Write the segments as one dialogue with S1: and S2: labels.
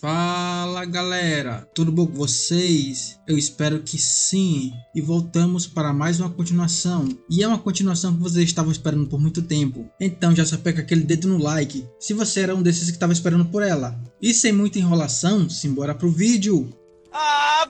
S1: Fala galera, tudo bom com vocês? Eu espero que sim. E voltamos para mais uma continuação. E é uma continuação que vocês estavam esperando por muito tempo. Então já só pega aquele dedo no like, se você era um desses que estava esperando por ela. E sem muita enrolação, simbora pro vídeo!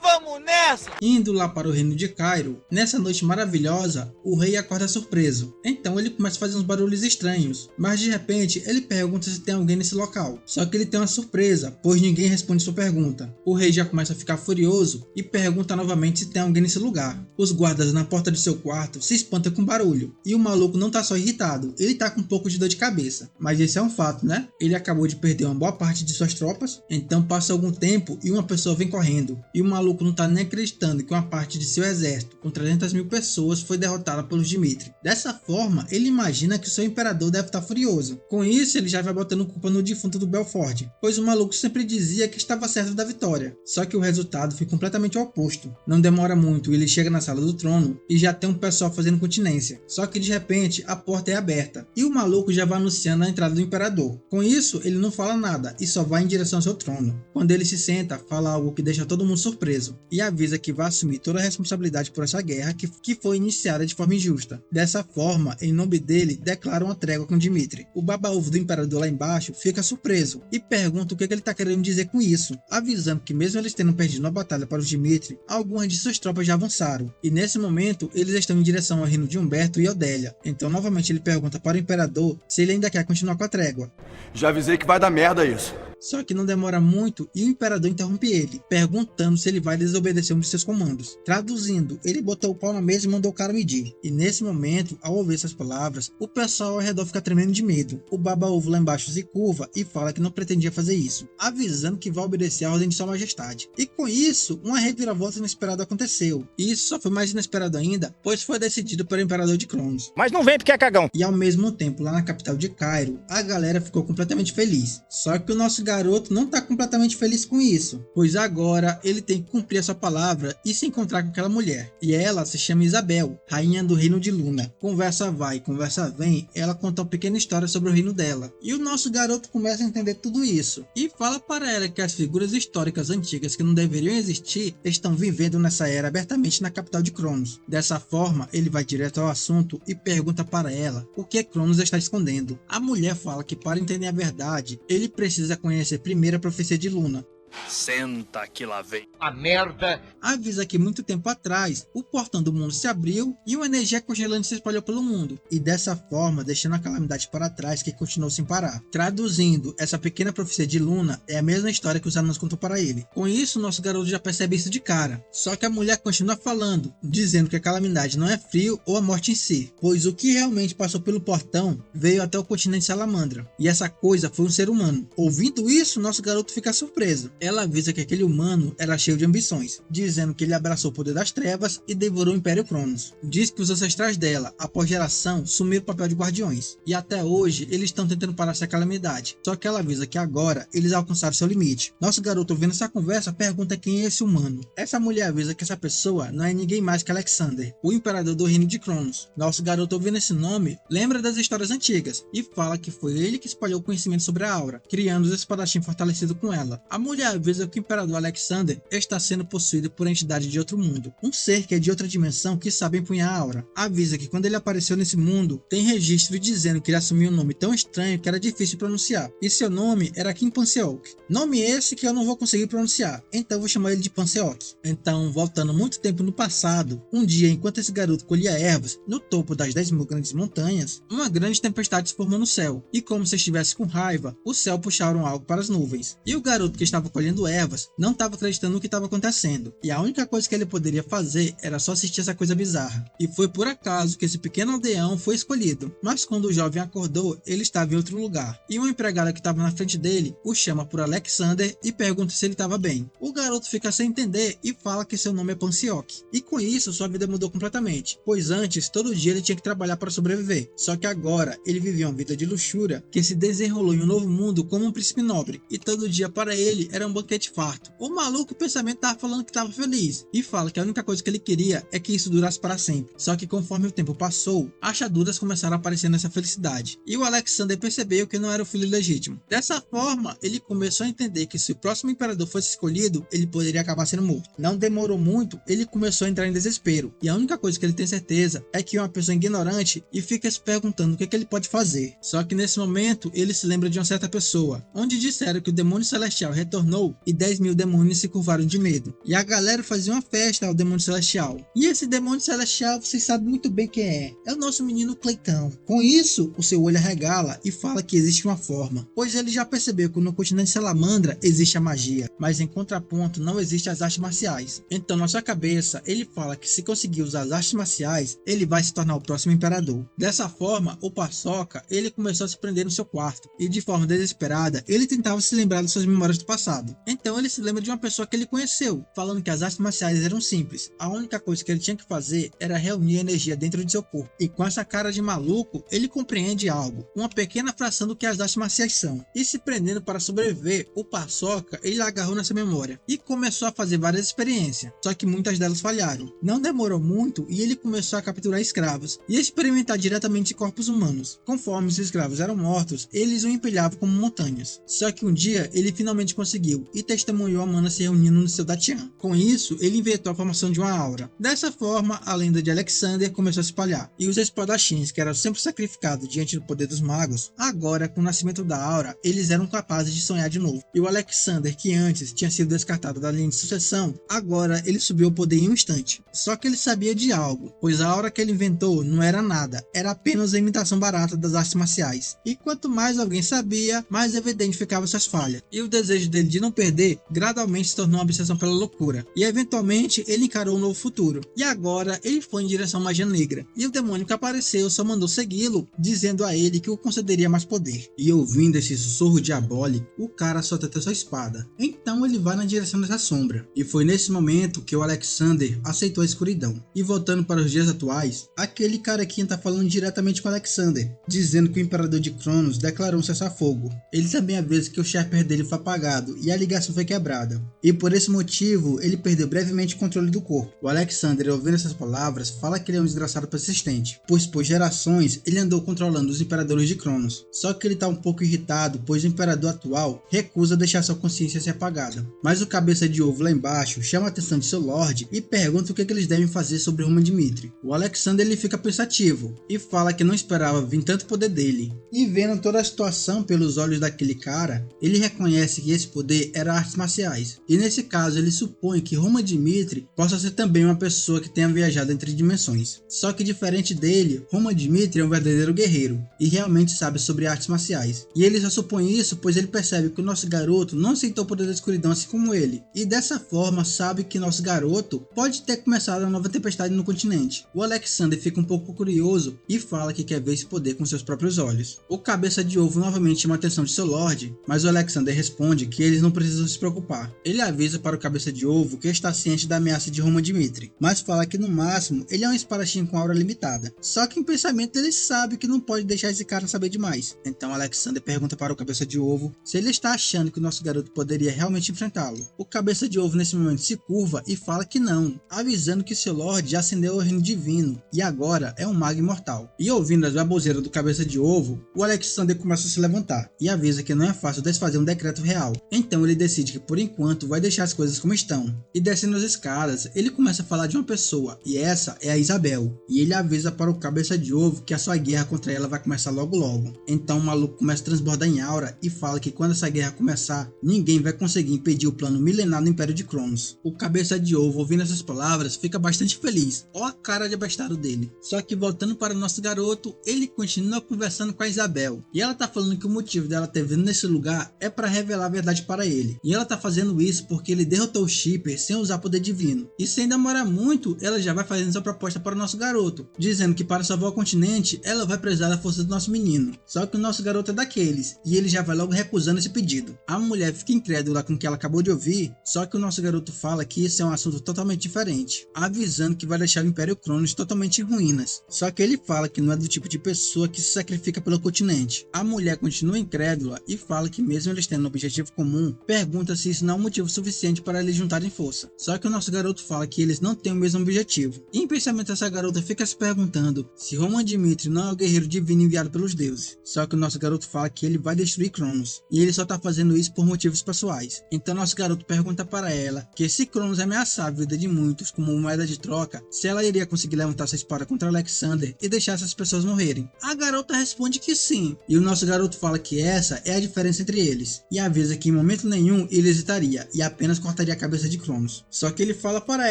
S2: Vamos nessa!
S1: Indo lá para o reino de Cairo, nessa noite maravilhosa, o rei acorda surpreso. Então ele começa a fazer uns barulhos estranhos, mas de repente ele pergunta se tem alguém nesse local. Só que ele tem uma surpresa, pois ninguém responde sua pergunta. O rei já começa a ficar furioso e pergunta novamente se tem alguém nesse lugar. Os guardas na porta de seu quarto se espantam com o barulho, e o maluco não tá só irritado, ele tá com um pouco de dor de cabeça. Mas esse é um fato, né? Ele acabou de perder uma boa parte de suas tropas, então passa algum tempo e uma pessoa vem correndo, e o maluco não tá nem acreditando que uma parte de seu exército, com 300 mil pessoas, foi derrotada pelos Dmitri. Dessa forma, ele imagina que o seu imperador deve estar furioso. Com isso, ele já vai botando culpa no defunto do Belfort, pois o maluco sempre dizia que estava certo da vitória. Só que o resultado foi completamente o oposto. Não demora muito, ele chega na sala do trono e já tem um pessoal fazendo continência. Só que de repente, a porta é aberta e o maluco já vai anunciando a entrada do imperador. Com isso, ele não fala nada e só vai em direção ao seu trono. Quando ele se senta, fala algo que deixa todo mundo surpreso e avisa que vai assumir toda a responsabilidade por essa guerra que foi iniciada de forma injusta. Dessa forma, em nome dele, declara uma trégua com Dmitri. O baba-ovo do imperador lá embaixo fica surpreso e pergunta o que ele está querendo dizer com isso, avisando que mesmo eles tendo perdido uma batalha para os Dmitri, algumas de suas tropas já avançaram, e nesse momento eles estão em direção ao reino de Humberto e Odélia. Então novamente ele pergunta para o imperador se ele ainda quer continuar com a trégua.
S3: Já avisei que vai dar merda isso.
S1: Só que não demora muito e o imperador interrompe ele, perguntando se ele vai desobedecer um de seus comandos. Traduzindo, ele botou o pau na mesa e mandou o cara medir. E nesse momento, ao ouvir essas palavras, o pessoal ao redor fica tremendo de medo. O baba-ovo lá embaixo se curva e fala que não pretendia fazer isso, avisando que vai obedecer a ordem de sua majestade. E com isso, uma reviravolta inesperada aconteceu. E isso só foi mais inesperado ainda, pois foi decidido pelo imperador de Cronos.
S2: Mas não vem porque é cagão.
S1: E ao mesmo tempo, lá na capital de Cairo, a galera ficou completamente feliz. Só que o nosso garoto não tá completamente feliz com isso, pois agora ele tem que cumprir a sua palavra e se encontrar com aquela mulher. E ela se chama Isabel, rainha do reino de Luna. Conversa vai, conversa vem, ela conta uma pequena história sobre o reino dela. E o nosso garoto começa a entender tudo isso e fala para ela que as figuras históricas antigas que não deveriam existir estão vivendo nessa era abertamente na capital de Cronos. Dessa forma, ele vai direto ao assunto e pergunta para ela o que Cronos está escondendo. A mulher fala que para entender a verdade, ele precisa conhecer primeiro a profecia de Luna.
S2: Senta que lá vem
S4: A merda.
S1: Avisa que muito tempo atrás, o portão do mundo se abriu e uma energia congelante se espalhou pelo mundo, e dessa forma deixando a calamidade para trás que continuou sem parar. Traduzindo, essa pequena profecia de Luna é a mesma história que os anões contou para ele. Com isso, nosso garoto já percebe isso de cara. Só que a mulher continua falando, dizendo que a calamidade não é frio ou a morte em si, pois o que realmente passou pelo portão veio até o continente Salamandra, e essa coisa foi um ser humano. Ouvindo isso, nosso garoto fica surpreso. Ela avisa que aquele humano era cheio de ambições, dizendo que ele abraçou o poder das trevas e devorou o Império Cronos. Diz que os ancestrais dela, após geração, sumiram o papel de guardiões, e até hoje eles estão tentando parar essa calamidade. Só que ela avisa que agora eles alcançaram seu limite. Nosso garoto, ouvindo essa conversa, pergunta quem é esse humano. Essa mulher avisa que essa pessoa não é ninguém mais que Alexander, o imperador do reino de Cronos. Nosso garoto, ouvindo esse nome, lembra das histórias antigas e fala que foi ele que espalhou o conhecimento sobre a aura, criando os espadachim fortalecido com ela. A mulher avisa que o imperador Alexander está sendo possuído por entidade de outro mundo, um ser que é de outra dimensão que sabe empunhar a aura. Avisa que quando ele apareceu nesse mundo, tem registro dizendo que ele assumiu um nome tão estranho que era difícil de pronunciar, e seu nome era Kim Panseok. Nome esse que eu não vou conseguir pronunciar, então vou chamar ele de Panseok. Então, voltando muito tempo no passado, um dia enquanto esse garoto colhia ervas no topo das 10.000 grandes montanhas, uma grande tempestade se formou no céu, e como se estivesse com raiva, o céu puxaram algo para as nuvens, e o garoto que estava colhendo ervas não estava acreditando no que estava acontecendo, e a única coisa que ele poderia fazer era só assistir essa coisa bizarra. E foi por acaso que esse pequeno aldeão foi escolhido, mas quando o jovem acordou, ele estava em outro lugar, e uma empregada que estava na frente dele o chama por Alexander e pergunta se ele estava bem. O garoto fica sem entender e fala que seu nome é Panseok, e com isso sua vida mudou completamente, pois antes todo dia ele tinha que trabalhar para sobreviver, só que agora ele vivia uma vida de luxúria que se desenrolou em um novo mundo como um príncipe nobre, e todo dia para ele era um banquete farto. O maluco, o pensamento tava falando que tava feliz, e fala que a única coisa que ele queria é que isso durasse para sempre. Só que conforme o tempo passou, achaduras começaram a aparecer nessa felicidade, e o Alexander percebeu que não era o filho legítimo. Dessa forma, ele começou a entender que se o próximo imperador fosse escolhido, ele poderia acabar sendo morto. Não demorou muito, ele começou a entrar em desespero, e a única coisa que ele tem certeza é que é uma pessoa ignorante e fica se perguntando o que ele pode fazer. Só que nesse momento, ele se lembra de uma certa pessoa, onde disseram que o demônio celestial retornou e 10.000 demônios se curvaram de medo. E a galera fazia uma festa ao demônio celestial. E esse demônio celestial, vocês sabem muito bem quem é. É o nosso menino Cleitão. Com isso, o seu olho arregala e fala que existe uma forma, pois ele já percebeu que no continente Salamandra existe a magia, mas em contraponto não existe as artes marciais. Então na sua cabeça, ele fala que se conseguir usar as artes marciais, ele vai se tornar o próximo imperador. Dessa forma, o Paçoca, ele começou a se prender no seu quarto, e de forma desesperada, ele tentava se lembrar das suas memórias do passado. Então ele se lembra de uma pessoa que ele conheceu, falando que as artes marciais eram simples. A única coisa que ele tinha que fazer era reunir a energia dentro de seu corpo. E com essa cara de maluco, ele compreende algo, uma pequena fração do que as artes marciais são. E se prendendo para sobreviver, o Paçoca, ele agarrou nessa memória e começou a fazer várias experiências, só que muitas delas falharam. Não demorou muito e ele começou a capturar escravos e experimentar diretamente corpos humanos. Conforme os escravos eram mortos, eles o empilhavam como montanhas. Só que um dia ele finalmente conseguiu e testemunhou a mana se reunindo no seu Datian. Com isso, ele inventou a formação de uma aura. Dessa forma, a lenda de Alexander começou a se espalhar, e os espadachins, que eram sempre sacrificados diante do poder dos magos, agora com o nascimento da aura, eles eram capazes de sonhar de novo. E o Alexander, que antes tinha sido descartado da linha de sucessão, agora ele subiu ao poder em um instante. Só que ele sabia de algo, pois a aura que ele inventou não era nada, era apenas a imitação barata das artes marciais. E quanto mais alguém sabia, mais evidente ficava suas falhas. E o desejo dele de não perder gradualmente se tornou uma obsessão pela loucura. E eventualmente ele encarou um novo futuro. E agora ele foi em direção à magia negra. E o demônio que apareceu só mandou segui-lo, dizendo a ele que o concederia mais poder. E ouvindo esse sussurro diabólico, o cara só tenta sua espada. Então ele vai na direção dessa sombra. E foi nesse momento que o Alexander aceitou a escuridão. E voltando para os dias atuais, aquele carequinha tá falando diretamente com o Alexander, dizendo que o imperador de Cronos declarou um cessar-fogo. Ele também avisa que o Sharper dele foi apagado e a ligação foi quebrada. E por esse motivo, ele perdeu brevemente o controle do corpo. O Alexander, ouvindo essas palavras, fala que ele é um desgraçado persistente, pois por gerações ele andou controlando os imperadores de Cronos. Só que ele tá um pouco irritado, pois o imperador atual recusa deixar sua consciência ser apagada. Mas o cabeça de ovo lá embaixo chama a atenção de seu Lorde e pergunta o que eles devem fazer sobre Roman Dmitri. O Alexander ele fica pensativo e fala que não esperava vir tanto poder dele. E vendo toda a situação pelos olhos daquele cara, ele reconhece que esse poder era artes marciais. E nesse caso ele supõe que Roman Dmitri possa ser também uma pessoa que tenha viajado entre dimensões. Só que diferente dele, Roman Dmitri é um verdadeiro guerreiro e realmente sabe sobre artes marciais. E ele só supõe isso pois ele percebe que o nosso garoto não aceitou o poder da escuridão assim como ele. E dessa forma sabe que nosso garoto pode ter começado a nova tempestade no continente. O Alexander fica um pouco curioso e fala que quer ver esse poder com seus próprios olhos. O cabeça de ovo novamente chama a atenção de seu Lorde, mas o Alexander responde que eles não precisam se preocupar. Ele avisa para o cabeça de ovo que está ciente da ameaça de Roman Dmitri, mas fala que no máximo ele é um espadachim com aura limitada. Só que em pensamento ele sabe que não pode deixar esse cara saber demais. Então Alexander pergunta para o cabeça de ovo se ele está achando que o nosso garoto poderia realmente enfrentá-lo. O cabeça de ovo nesse momento se curva e fala que não, avisando que seu Lorde já ascendeu ao reino divino e agora é um mago imortal. E ouvindo as baboseiras do cabeça de ovo, o Alexander começa a se levantar e avisa que não é fácil desfazer um decreto real. Então ele decide que por enquanto vai deixar as coisas como estão. E descendo as escadas, ele começa a falar de uma pessoa, e essa é a Isabel. E ele avisa para o cabeça de ovo que a sua guerra contra ela vai começar logo logo. Então o maluco começa a transbordar em aura e fala que quando essa guerra começar, ninguém vai conseguir impedir o plano milenar do Império de Cronos. O cabeça de ovo, ouvindo essas palavras, fica bastante feliz. Ó a cara de abestado dele. Só que voltando para o nosso garoto, ele continua conversando com a Isabel. E ela tá falando que o motivo dela ter vindo nesse lugar é para revelar a verdade para ele. E ela tá fazendo isso porque ele derrotou o Shipper sem usar poder divino. E sem demorar muito, ela já vai fazendo sua proposta para o nosso garoto, dizendo que para salvar o continente, ela vai precisar da força do nosso menino. Só que o nosso garoto é daqueles, e ele já vai logo recusando esse pedido. A mulher fica incrédula com o que ela acabou de ouvir, só que o nosso garoto fala que isso é um assunto totalmente diferente, avisando que vai deixar o Império Cronos totalmente em ruínas. Só que ele fala que não é do tipo de pessoa que se sacrifica pelo continente. A mulher continua incrédula e fala que mesmo eles tendo um objetivo comum, pergunta se isso não é um motivo suficiente para eles juntarem força. Só que o nosso garoto fala que eles não têm o mesmo objetivo. E em pensamento essa garota fica se perguntando se Roman Dimitri não é o guerreiro divino enviado pelos deuses. Só que o nosso garoto fala que ele vai destruir Cronos, e ele só tá fazendo isso por motivos pessoais. Então nosso garoto pergunta para ela que se Cronos ameaçar a vida de muitos como moeda de troca, se ela iria conseguir levantar sua espada contra Alexander e deixar essas pessoas morrerem. A garota responde que sim, e o nosso garoto fala que essa é a diferença entre eles, e avisa que em momento nenhum ele hesitaria e apenas cortaria a cabeça de Cronos. Só que ele fala para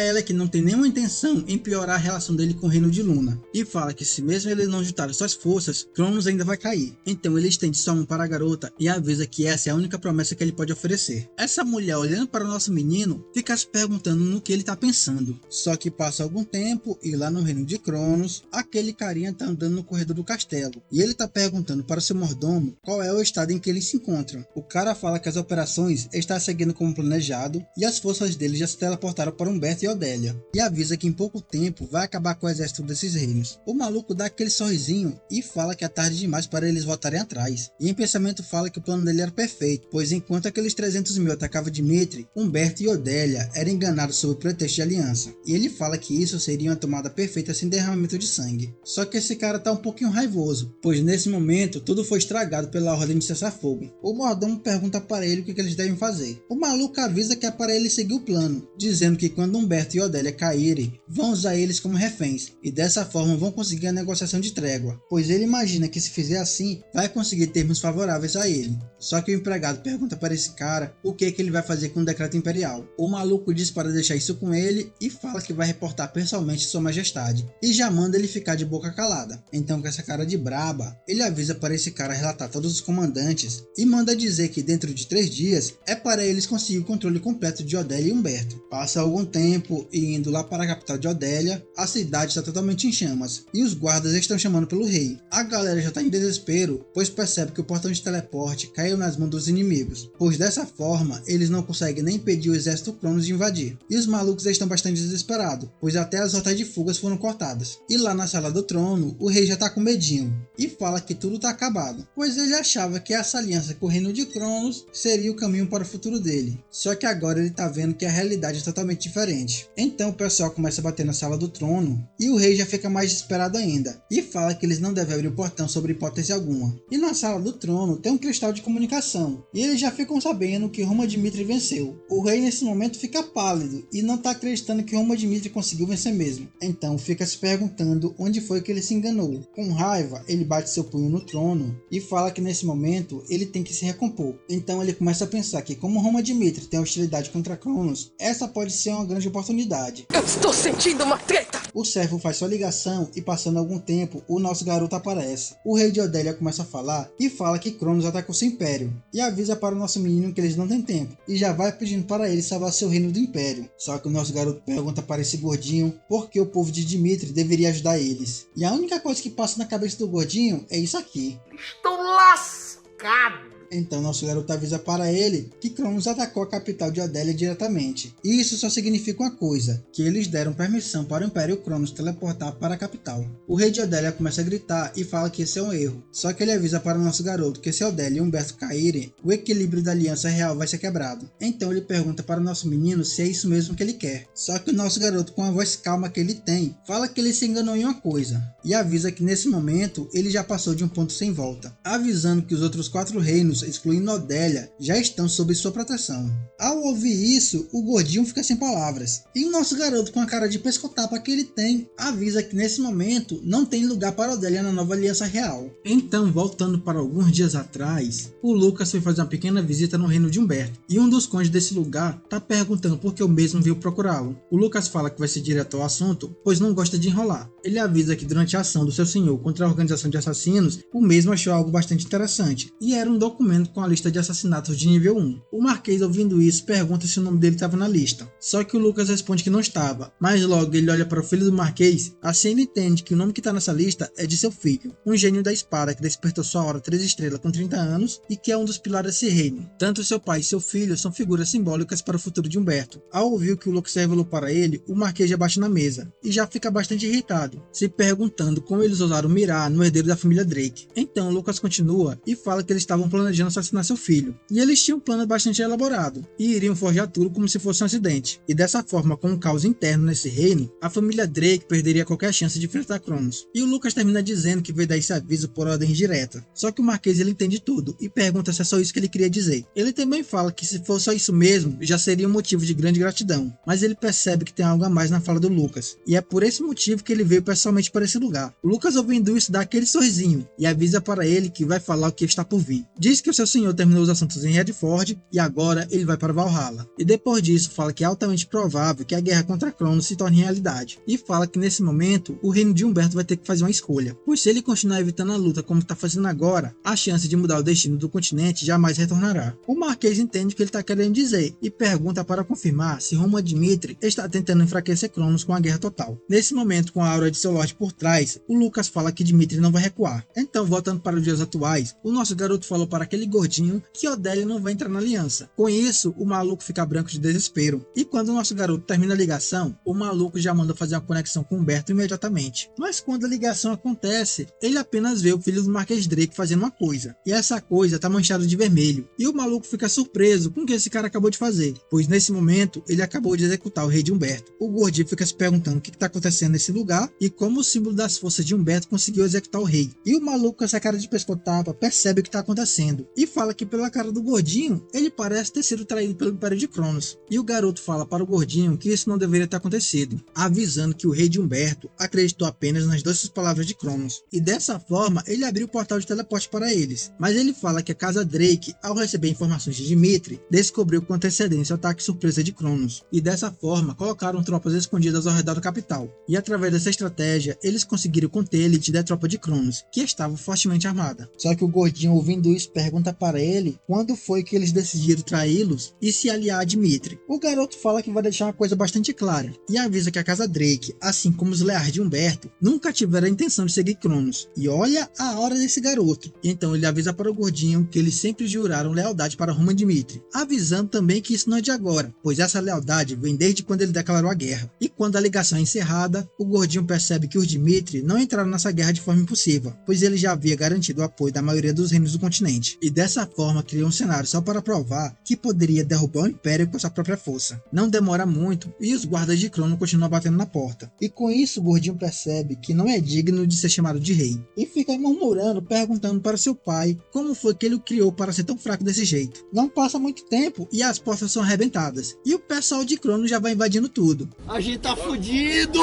S1: ela que não tem nenhuma intenção em piorar a relação dele com o reino de Luna, e fala que se mesmo ele não juntar suas forças, Cronos ainda vai cair. Então ele estende sua mão para a garota e avisa que essa é a única promessa que ele pode oferecer. Essa mulher, olhando para o nosso menino, fica se perguntando no que ele tá pensando. Só que passa algum tempo e lá no reino de Cronos, aquele carinha tá andando no corredor do castelo, e ele tá perguntando para seu mordomo qual é o estado em que eles se encontram. O cara fala que as operações estão seguindo como planejado e as forças dele já se teleportaram para Humberto e Odélia, e avisa que em pouco tempo vai acabar com o exército desses reinos. O maluco dá aquele sorrisinho e fala que é tarde demais para eles voltarem atrás, e em pensamento fala que o plano dele era perfeito, pois enquanto aqueles 300 mil atacavam Dimitri, Humberto e Odélia eram enganados sob o pretexto de aliança, e ele fala que isso seria uma tomada perfeita sem derramamento de sangue. Só que esse cara tá um pouquinho raivoso, pois nesse momento tudo foi estragado pela ordem de cessar fogo. O mordomo pergunta para ele o que eles devem fazer. O maluco avisa que é para ele seguir o plano, dizendo que quando Humberto e Odélia caírem, vão usar eles como reféns, e dessa forma vão conseguir a negociação de trégua, pois ele imagina que se fizer assim, vai conseguir termos favoráveis a ele. Só que o empregado pergunta para esse cara o que ele vai fazer com o decreto imperial. O maluco diz para deixar isso com ele e fala que vai reportar pessoalmente sua majestade, e já manda ele ficar de boca calada. Então, com essa cara de braba, ele avisa para esse cara relatar todos os comandantes e manda dizer que dentro de 3 dias é para eles conseguir o controle completo de Odélia e Humberto. Passa algum tempo e indo lá para a capital de Odélia, a cidade está totalmente em chamas e os guardas estão chamando pelo rei. A galera já está em desespero, pois percebe que o portão de teleporte caiu nas mãos dos inimigos, pois dessa forma eles não conseguem nem impedir o exército Cronos de invadir. E os malucos estão bastante desesperados, pois até as rotas de fugas foram cortadas. E lá na sala do trono, o rei já tá com medinho e fala que tudo tá acabado, pois ele achava que essa aliança com o reino de Cronos seria o caminho para o futuro dele. Só que agora ele tá vendo que a realidade é totalmente diferente. Então o pessoal começa a bater na sala do trono e o rei já fica mais desesperado ainda e fala que eles não devem abrir o portão sob hipótese alguma. E na sala do trono tem um cristal de comunicação e eles já ficam sabendo que Roman Dimitri venceu. O rei nesse momento fica pálido e não tá acreditando que Roman Dimitri conseguiu vencer mesmo. Então fica se perguntando onde foi que ele se enganou. Com raiva, ele bate seu punho no trono e fala que nesse momento ele tem que se recompor. Então ele começa a pensar que como Roman Dimitri tem hostilidade contra Cronos, essa pode ser uma grande oportunidade.
S4: Eu estou sentindo uma treta!
S1: O servo faz sua ligação e passando algum tempo, o nosso garoto aparece. O rei de Odélia começa a falar e fala que Cronos atacou seu império e avisa para o nosso menino que eles não têm tempo e já vai pedindo para ele salvar seu reino do império. Só que o nosso garoto pergunta para esse gordinho por que o povo de Dimitri deveria ajudar eles. E a única coisa que passa na cabeça do gordinho é isso aqui.
S4: Estou lascado!
S1: Então nosso garoto avisa para ele que Cronos atacou a capital de Odélia diretamente. E isso só significa uma coisa, que eles deram permissão para o Império Cronos teleportar para a capital. O rei de Odélia começa a gritar e fala que esse é um erro. Só que ele avisa para o nosso garoto que se Odélia e Humberto caírem, o equilíbrio da aliança real vai ser quebrado. Então ele pergunta para o nosso menino se é isso mesmo que ele quer. Só que o nosso garoto, com a voz calma que ele tem, fala que ele se enganou em uma coisa. E avisa que nesse momento ele já passou de um ponto sem volta. Avisando que os outros 4 reinos, excluindo Odélia, já estão sob sua proteção. Ao ouvir isso, o gordinho fica sem palavras. E o nosso garoto, com a cara de pescotapa que ele tem, avisa que nesse momento não tem lugar para Odélia na nova aliança real. Então, voltando para alguns dias atrás, o Lucas foi fazer uma pequena visita no reino de Humberto. E um dos condes desse lugar tá perguntando por que o mesmo veio procurá-lo. O Lucas fala que vai ser direto ao assunto, pois não gosta de enrolar. Ele avisa que durante a ação do seu senhor contra a organização de assassinos, o mesmo achou algo bastante interessante. E era um documento com a lista de assassinatos de nível 1. O Marquês, ouvindo isso, pergunta se o nome dele estava na lista. Só que o Lucas responde que não estava, mas logo ele olha para o filho do Marquês, assim ele entende que o nome que está nessa lista é de seu filho, um gênio da espada que despertou sua hora 3 estrelas com 30 anos e que é um dos pilares desse reino. Tanto seu pai e seu filho são figuras simbólicas para o futuro de Humberto. Ao ouvir o que o Lucas revelou para ele, o Marquês já bate na mesa e já fica bastante irritado, se perguntando como eles ousaram mirar no herdeiro da família Drake. Então o Lucas continua e fala que eles estavam planejando planejando assassinar seu filho. E eles tinham um plano bastante elaborado, e iriam forjar tudo como se fosse um acidente. E dessa forma, com um caos interno nesse reino, a família Drake perderia qualquer chance de enfrentar Cronos. E o Lucas termina dizendo que veio dar esse aviso por ordem direta. Só que o Marquês ele entende tudo, e pergunta se é só isso que ele queria dizer. Ele também fala que se for só isso mesmo, já seria um motivo de grande gratidão. Mas ele percebe que tem algo a mais na fala do Lucas. E é por esse motivo que ele veio pessoalmente para esse lugar. O Lucas, ouvindo isso, dá aquele sorrisinho e avisa para ele que vai falar o que está por vir. Diz que o seu senhor terminou os assuntos em Redford e agora ele vai para Valhalla. E depois disso fala que é altamente provável que a guerra contra Cronos se torne realidade. E fala que nesse momento o reino de Humberto vai ter que fazer uma escolha. Pois se ele continuar evitando a luta como está fazendo agora, a chance de mudar o destino do continente jamais retornará. O Marquês entende o que ele está querendo dizer e pergunta para confirmar se Roma Dmitri está tentando enfraquecer Cronos com a guerra total. Nesse momento, com a aura de seu Lorde por trás, o Lucas fala que Dmitri não vai recuar. Então, voltando para os dias atuais, o nosso garoto falou para aquele gordinho que Odélia não vai entrar na aliança. Com isso, o maluco fica branco de desespero. E quando o nosso garoto termina a ligação, o maluco já manda fazer uma conexão com Humberto imediatamente. Mas quando a ligação acontece, ele apenas vê o filho do Marquês Drake fazendo uma coisa. E essa coisa tá manchada de vermelho. E o maluco fica surpreso com o que esse cara acabou de fazer. Pois nesse momento, ele acabou de executar o rei de Humberto. O gordinho fica se perguntando o que está acontecendo nesse lugar e como o símbolo das forças de Humberto conseguiu executar o rei. E o maluco com essa cara de pescotapa percebe o que está acontecendo e fala que pela cara do gordinho, ele parece ter sido traído pelo Império de Cronos. E o garoto fala para o gordinho que isso não deveria ter acontecido, avisando que o rei de Humberto acreditou apenas nas doces palavras de Cronos. E dessa forma, ele abriu o portal de teleporte para eles. Mas ele fala que a casa Drake, ao receber informações de Dmitri, descobriu com antecedência o ataque surpresa de Cronos. E dessa forma, colocaram tropas escondidas ao redor da capital. E através dessa estratégia, eles conseguiram conter a elite da tropa de Cronos, que estava fortemente armada. Só que o gordinho, ouvindo isso, pergunta para ele quando foi que eles decidiram traí-los e se aliar a Dmitri. O garoto fala que vai deixar uma coisa bastante clara, e avisa que a casa Drake, assim como os leais de Humberto, nunca tiveram a intenção de seguir Cronos. E olha a hora desse garoto. Então ele avisa para o gordinho que eles sempre juraram lealdade para Roma Dmitri, avisando também que isso não é de agora, pois essa lealdade vem desde quando ele declarou a guerra. E quando a ligação é encerrada, o gordinho percebe que os Dmitri não entraram nessa guerra de forma impulsiva, pois ele já havia garantido o apoio da maioria dos reinos do continente, e dessa forma criou um cenário só para provar que poderia derrubar o Império com sua própria força. Não demora muito e os guardas de Crono continuam batendo na porta, e com isso o gordinho percebe que não é digno de ser chamado de rei, e fica murmurando, perguntando para seu pai como foi que ele o criou para ser tão fraco desse jeito. Não passa muito tempo e as portas são arrebentadas, e o pessoal de Crono já vai invadindo tudo.
S2: A gente tá fudido!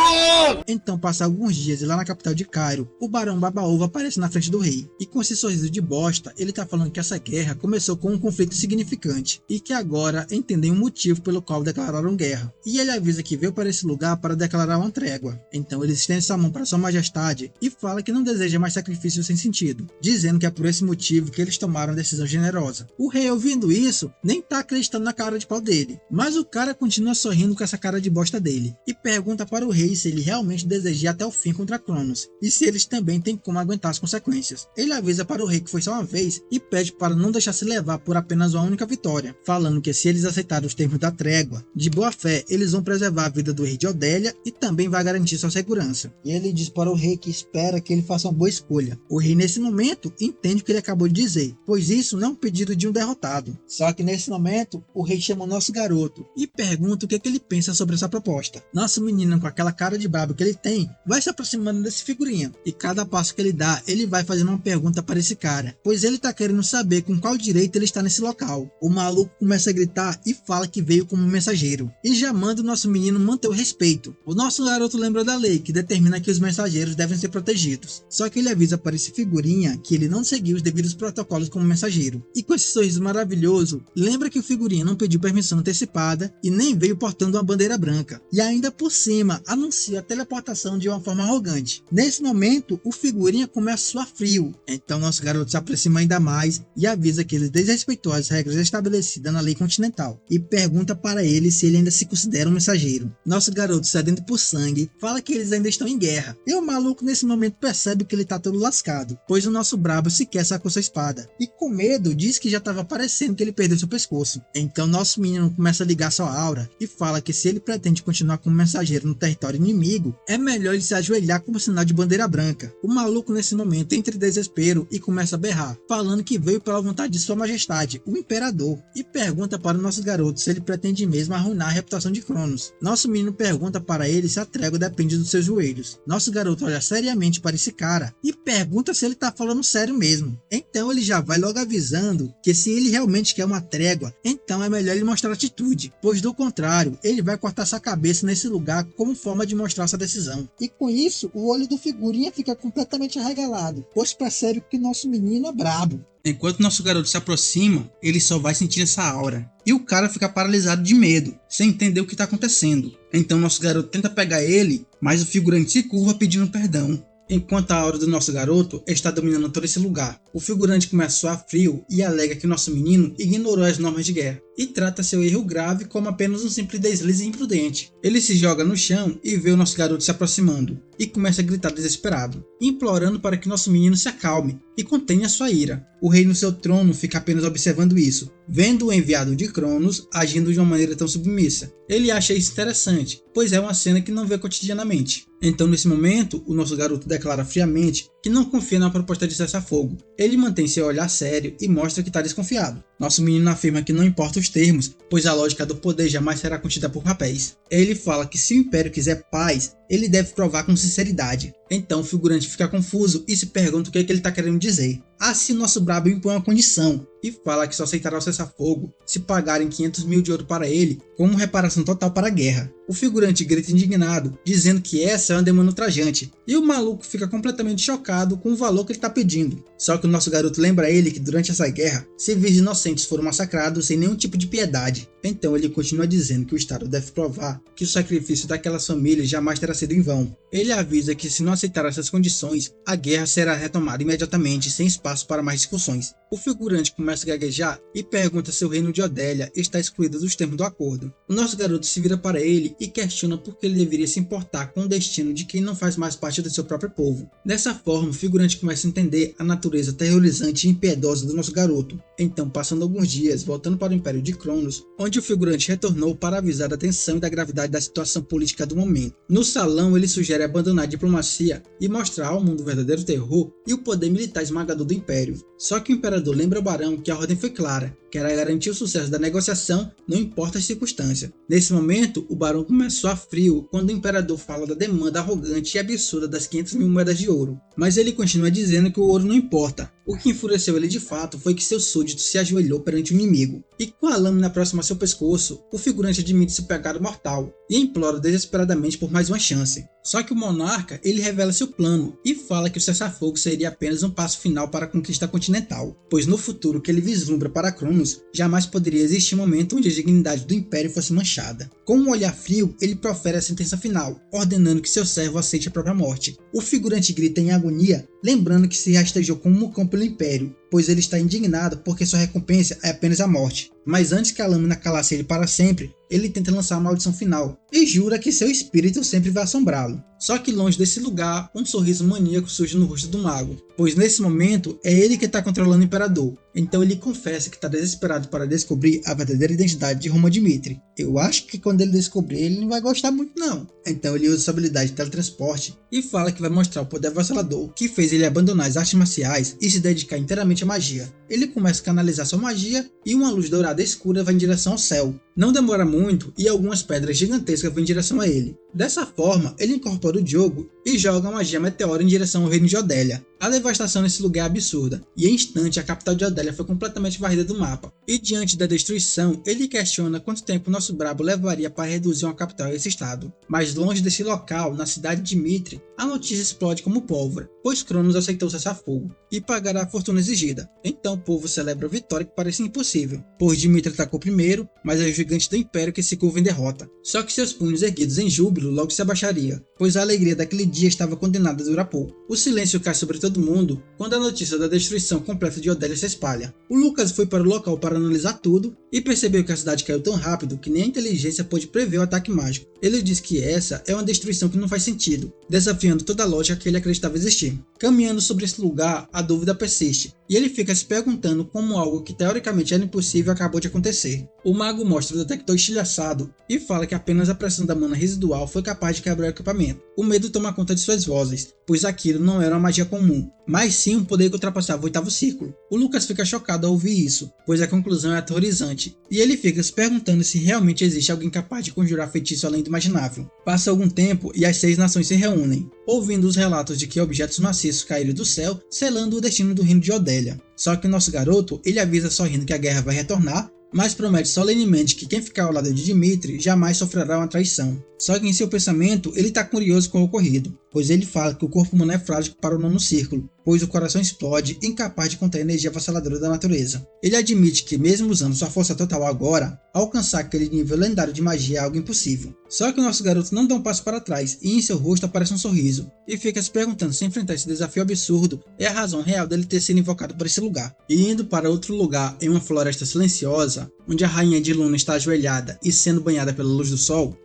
S1: Então passa alguns dias e lá na capital de Cairo, o Barão Baba-Ova aparece na frente do rei, e com esse sorriso de bosta, ele tá falando que essa guerra começou com um conflito significante, e que agora entendem o motivo pelo qual declararam guerra. E ele avisa que veio para esse lugar para declarar uma trégua. Então ele estende sua mão para sua majestade e fala que não deseja mais sacrifícios sem sentido, dizendo que é por esse motivo que eles tomaram a decisão generosa. O rei, ouvindo isso, nem tá acreditando na cara de pau dele, mas o cara continua sorrindo com essa cara de bosta dele, e pergunta para o rei se ele realmente deseja ir até o fim contra Cronos, e se eles também têm como aguentar as consequências. Ele avisa para o rei que foi só uma vez, e pede para não deixar se levar por apenas uma única vitória, falando que se eles aceitarem os termos da trégua, de boa fé, eles vão preservar a vida do rei de Odélia e também vai garantir sua segurança. E ele diz para o rei que espera que ele faça uma boa escolha. O rei nesse momento entende o que ele acabou de dizer, pois isso não é um pedido de um derrotado. Só que nesse momento, o rei chama o nosso garoto e pergunta o que ele pensa sobre essa proposta. Nosso menino, com aquela cara de brabo que ele tem, vai se aproximando desse figurinha, e cada passo que ele dá, ele vai fazendo uma pergunta para esse cara, pois ele tá querendo saber com qual direito ele está nesse local. O maluco começa a gritar e fala que veio como mensageiro, e já manda o nosso menino manter o respeito. O nosso garoto lembra da lei, que determina que os mensageiros devem ser protegidos, só que ele avisa para esse figurinha que ele não seguiu os devidos protocolos como mensageiro. E com esse sorriso maravilhoso, lembra que o figurinha não pediu permissão antecipada e nem veio portando uma bandeira branca, e ainda por cima anuncia a teleportação de uma forma arrogante. Nesse momento, o figurinha começa a suar frio, então nosso garoto se aproxima ainda mais e avisa que ele desrespeitou as regras estabelecidas na lei continental, e pergunta para ele se ele ainda se considera um mensageiro. Nosso garoto, sedento por sangue, fala que eles ainda estão em guerra, e o maluco nesse momento percebe que ele tá todo lascado, pois o nosso brabo sequer sacou sua espada, e com medo diz que já estava parecendo que ele perdeu seu pescoço. Então nosso menino começa a ligar sua aura e fala que se ele pretende continuar como mensageiro no território inimigo, é melhor ele se ajoelhar como sinal de bandeira branca. O maluco nesse momento entra em desespero e começa a berrar, falando que veio pela vontade de sua majestade, o Imperador, e pergunta para o nosso garoto se ele pretende mesmo arruinar a reputação de Cronos. Nosso menino pergunta para ele se a trégua depende dos seus joelhos. Nosso garoto olha seriamente para esse cara e pergunta se ele tá falando sério mesmo. Então ele já vai logo avisando que se ele realmente quer uma trégua, então é melhor ele mostrar atitude, pois do contrário, ele vai cortar sua cabeça nesse lugar como forma de mostrar sua decisão. E com isso, o olho do figurinha fica completamente arregalado, pois percebe que nosso menino é brabo.
S5: Enquanto nosso garoto se aproxima, ele só vai sentir essa aura. E o cara fica paralisado de medo, sem entender o que está acontecendo. Então nosso garoto tenta pegar ele, mas o figurante se curva pedindo perdão. Enquanto a aura do nosso garoto está dominando todo esse lugar, o figurante começa a suar frio e alega que nosso menino ignorou as normas de guerra e trata seu erro grave como apenas um simples deslize imprudente. Ele se joga no chão e vê o nosso garoto se aproximando e começa a gritar desesperado, implorando para que nosso menino se acalme e contenha sua ira. O rei no seu trono fica apenas observando isso, vendo o enviado de Cronos agindo de uma maneira tão submissa. Ele acha isso interessante, pois é uma cena que não vê cotidianamente. Então nesse momento, o nosso garoto declara friamente que não confia na proposta de cessar-fogo. Ele mantém seu olhar sério e mostra que está desconfiado. Nosso menino afirma que não importa os termos, pois a lógica do poder jamais será contida por papéis. Ele fala que se o Império quiser paz, ele deve provar com sinceridade. Então o figurante fica confuso e se pergunta o que ele está querendo dizer. Assim nosso brabo impõe uma condição e fala que só aceitará o cessar-fogo se pagarem 500 mil de ouro para ele como reparação total para a guerra. O figurante grita indignado, dizendo que essa é uma demanda ultrajante, e o maluco fica completamente chocado com o valor que ele está pedindo. Só que o nosso garoto lembra a ele que durante essa guerra, civis inocentes foram massacrados sem nenhum tipo de piedade. Então ele continua dizendo que o Estado deve provar que o sacrifício daquelas famílias jamais terá sido em vão. Ele avisa que se não aceitar essas condições, a guerra será retomada imediatamente, sem espaço para mais discussões. O figurante começa a gaguejar e pergunta se o reino de Odélia está excluído dos termos do acordo. O nosso garoto se vira para ele e questiona por que ele deveria se importar com o destino de quem não faz mais parte do seu próprio povo. Dessa forma, o figurante começa a entender a natureza terrorizante e impiedosa do nosso garoto. Então, passando alguns dias, voltando para o Império de Cronos, onde o figurante retornou para avisar da tensão e da gravidade da situação política do momento. No salão, ele sugere abandonar a diplomacia e mostrar ao mundo o verdadeiro terror e o poder militar esmagador do Império. Só que o Imperador lembra ao Barão que a ordem foi clara, que era garantir o sucesso da negociação, não importa as circunstâncias. Nesse momento, o Barão começou a frio quando o Imperador fala da demanda arrogante e absurda das 500 mil moedas de ouro. Mas ele continua dizendo que o ouro não importa. O que enfureceu ele de fato foi que seu súdito se ajoelhou perante o inimigo, e com a lâmina próxima a seu pescoço, o figurante admite seu pecado mortal e implora desesperadamente por mais uma chance. Só que o monarca, ele revela seu plano e fala que o cessar-fogo seria apenas um passo final para a conquista continental, pois no futuro que ele vislumbra para Cronos, jamais poderia existir um momento onde a dignidade do Império fosse manchada. Com um olhar frio, ele profere a sentença final, ordenando que seu servo aceite a própria morte. O figurante grita em agonia, lembrando que se rastejou como um mucão pelo Império, pois ele está indignado porque sua recompensa é apenas a morte. Mas antes que a lâmina calasse ele para sempre, ele tenta lançar a maldição final e jura que seu espírito sempre vai assombrá-lo. Só que longe desse lugar, um sorriso maníaco surge no rosto do mago, pois nesse momento é ele que está controlando o Imperador. Então ele confessa que está desesperado para descobrir a verdadeira identidade de Roma Dmitri. Eu acho que quando ele descobrir, ele não vai gostar muito não. Então ele usa sua habilidade de teletransporte e fala que vai mostrar o poder avassalador que fez ele abandonar as artes marciais e se dedicar inteiramente à magia. Ele começa a canalizar sua magia e uma luz dourada escura vai em direção ao céu. Não demora muito e algumas pedras gigantescas vão em direção a ele. Dessa forma, ele incorpora o jogo e joga uma magia meteora em direção ao reino de Odélia. A devastação nesse lugar é absurda, e em instante a capital de Odélia foi completamente varrida do mapa. E diante da destruição, ele questiona quanto tempo nosso brabo levaria para reduzir uma capital a esse estado. Mas longe desse local, na cidade de Dmitri, a notícia explode como pólvora, pois Cronos aceitou cessar-fogo e pagará a fortuna exigida. Então o povo celebra a vitória que parecia impossível, pois Dmitri atacou primeiro, mas é o gigante do Império que se curva em derrota. Só que seus punhos erguidos em júbilo logo se abaixaria, pois a alegria daquele dia estava condenada a durar pouco. O silêncio cai sobre todo mundo quando a notícia da destruição completa de Odélia se espalha. O Lucas foi para o local para analisar tudo e percebeu que a cidade caiu tão rápido que nem a inteligência pôde prever o ataque mágico. Ele diz que essa é uma destruição que não faz sentido, desafiando toda a lógica que ele acreditava existir. Caminhando sobre esse lugar, a dúvida persiste, e ele fica se perguntando como algo que teoricamente era impossível acabou de acontecer. O mago mostra o detector estilhaçado e fala que apenas a pressão da mana residual foi capaz de quebrar o equipamento.
S1: pensamento. O medo toma conta de suas vozes, pois aquilo não era uma magia comum, mas sim um poder que ultrapassava o 8º círculo. O Lucas fica chocado ao ouvir isso, pois a conclusão é aterrorizante, e ele fica se perguntando se realmente existe alguém capaz de conjurar feitiço além do imaginável. Passa algum tempo e as 6 nações se reúnem, ouvindo os relatos de que objetos maciços caíram do céu, selando o destino do reino de Odélia. Só que o nosso garoto, ele avisa sorrindo que a guerra vai retornar, mas promete solenemente que quem ficar ao lado de Dimitri jamais sofrerá uma traição. Só que em seu pensamento ele está curioso com o ocorrido, pois ele fala que o corpo humano é frágil para o 9º círculo, pois o coração explode, incapaz de conter a energia avassaladora da natureza. Ele admite que mesmo usando sua força total agora, alcançar aquele nível lendário de magia é algo impossível. Só que o nosso garoto não dá um passo para trás e em seu rosto aparece um sorriso, e fica se perguntando se enfrentar esse desafio absurdo é a razão real dele ter sido invocado para esse lugar. E indo para outro lugar em uma floresta silenciosa, onde a rainha de Luna está ajoelhada e sendo banhada pela luz do sol,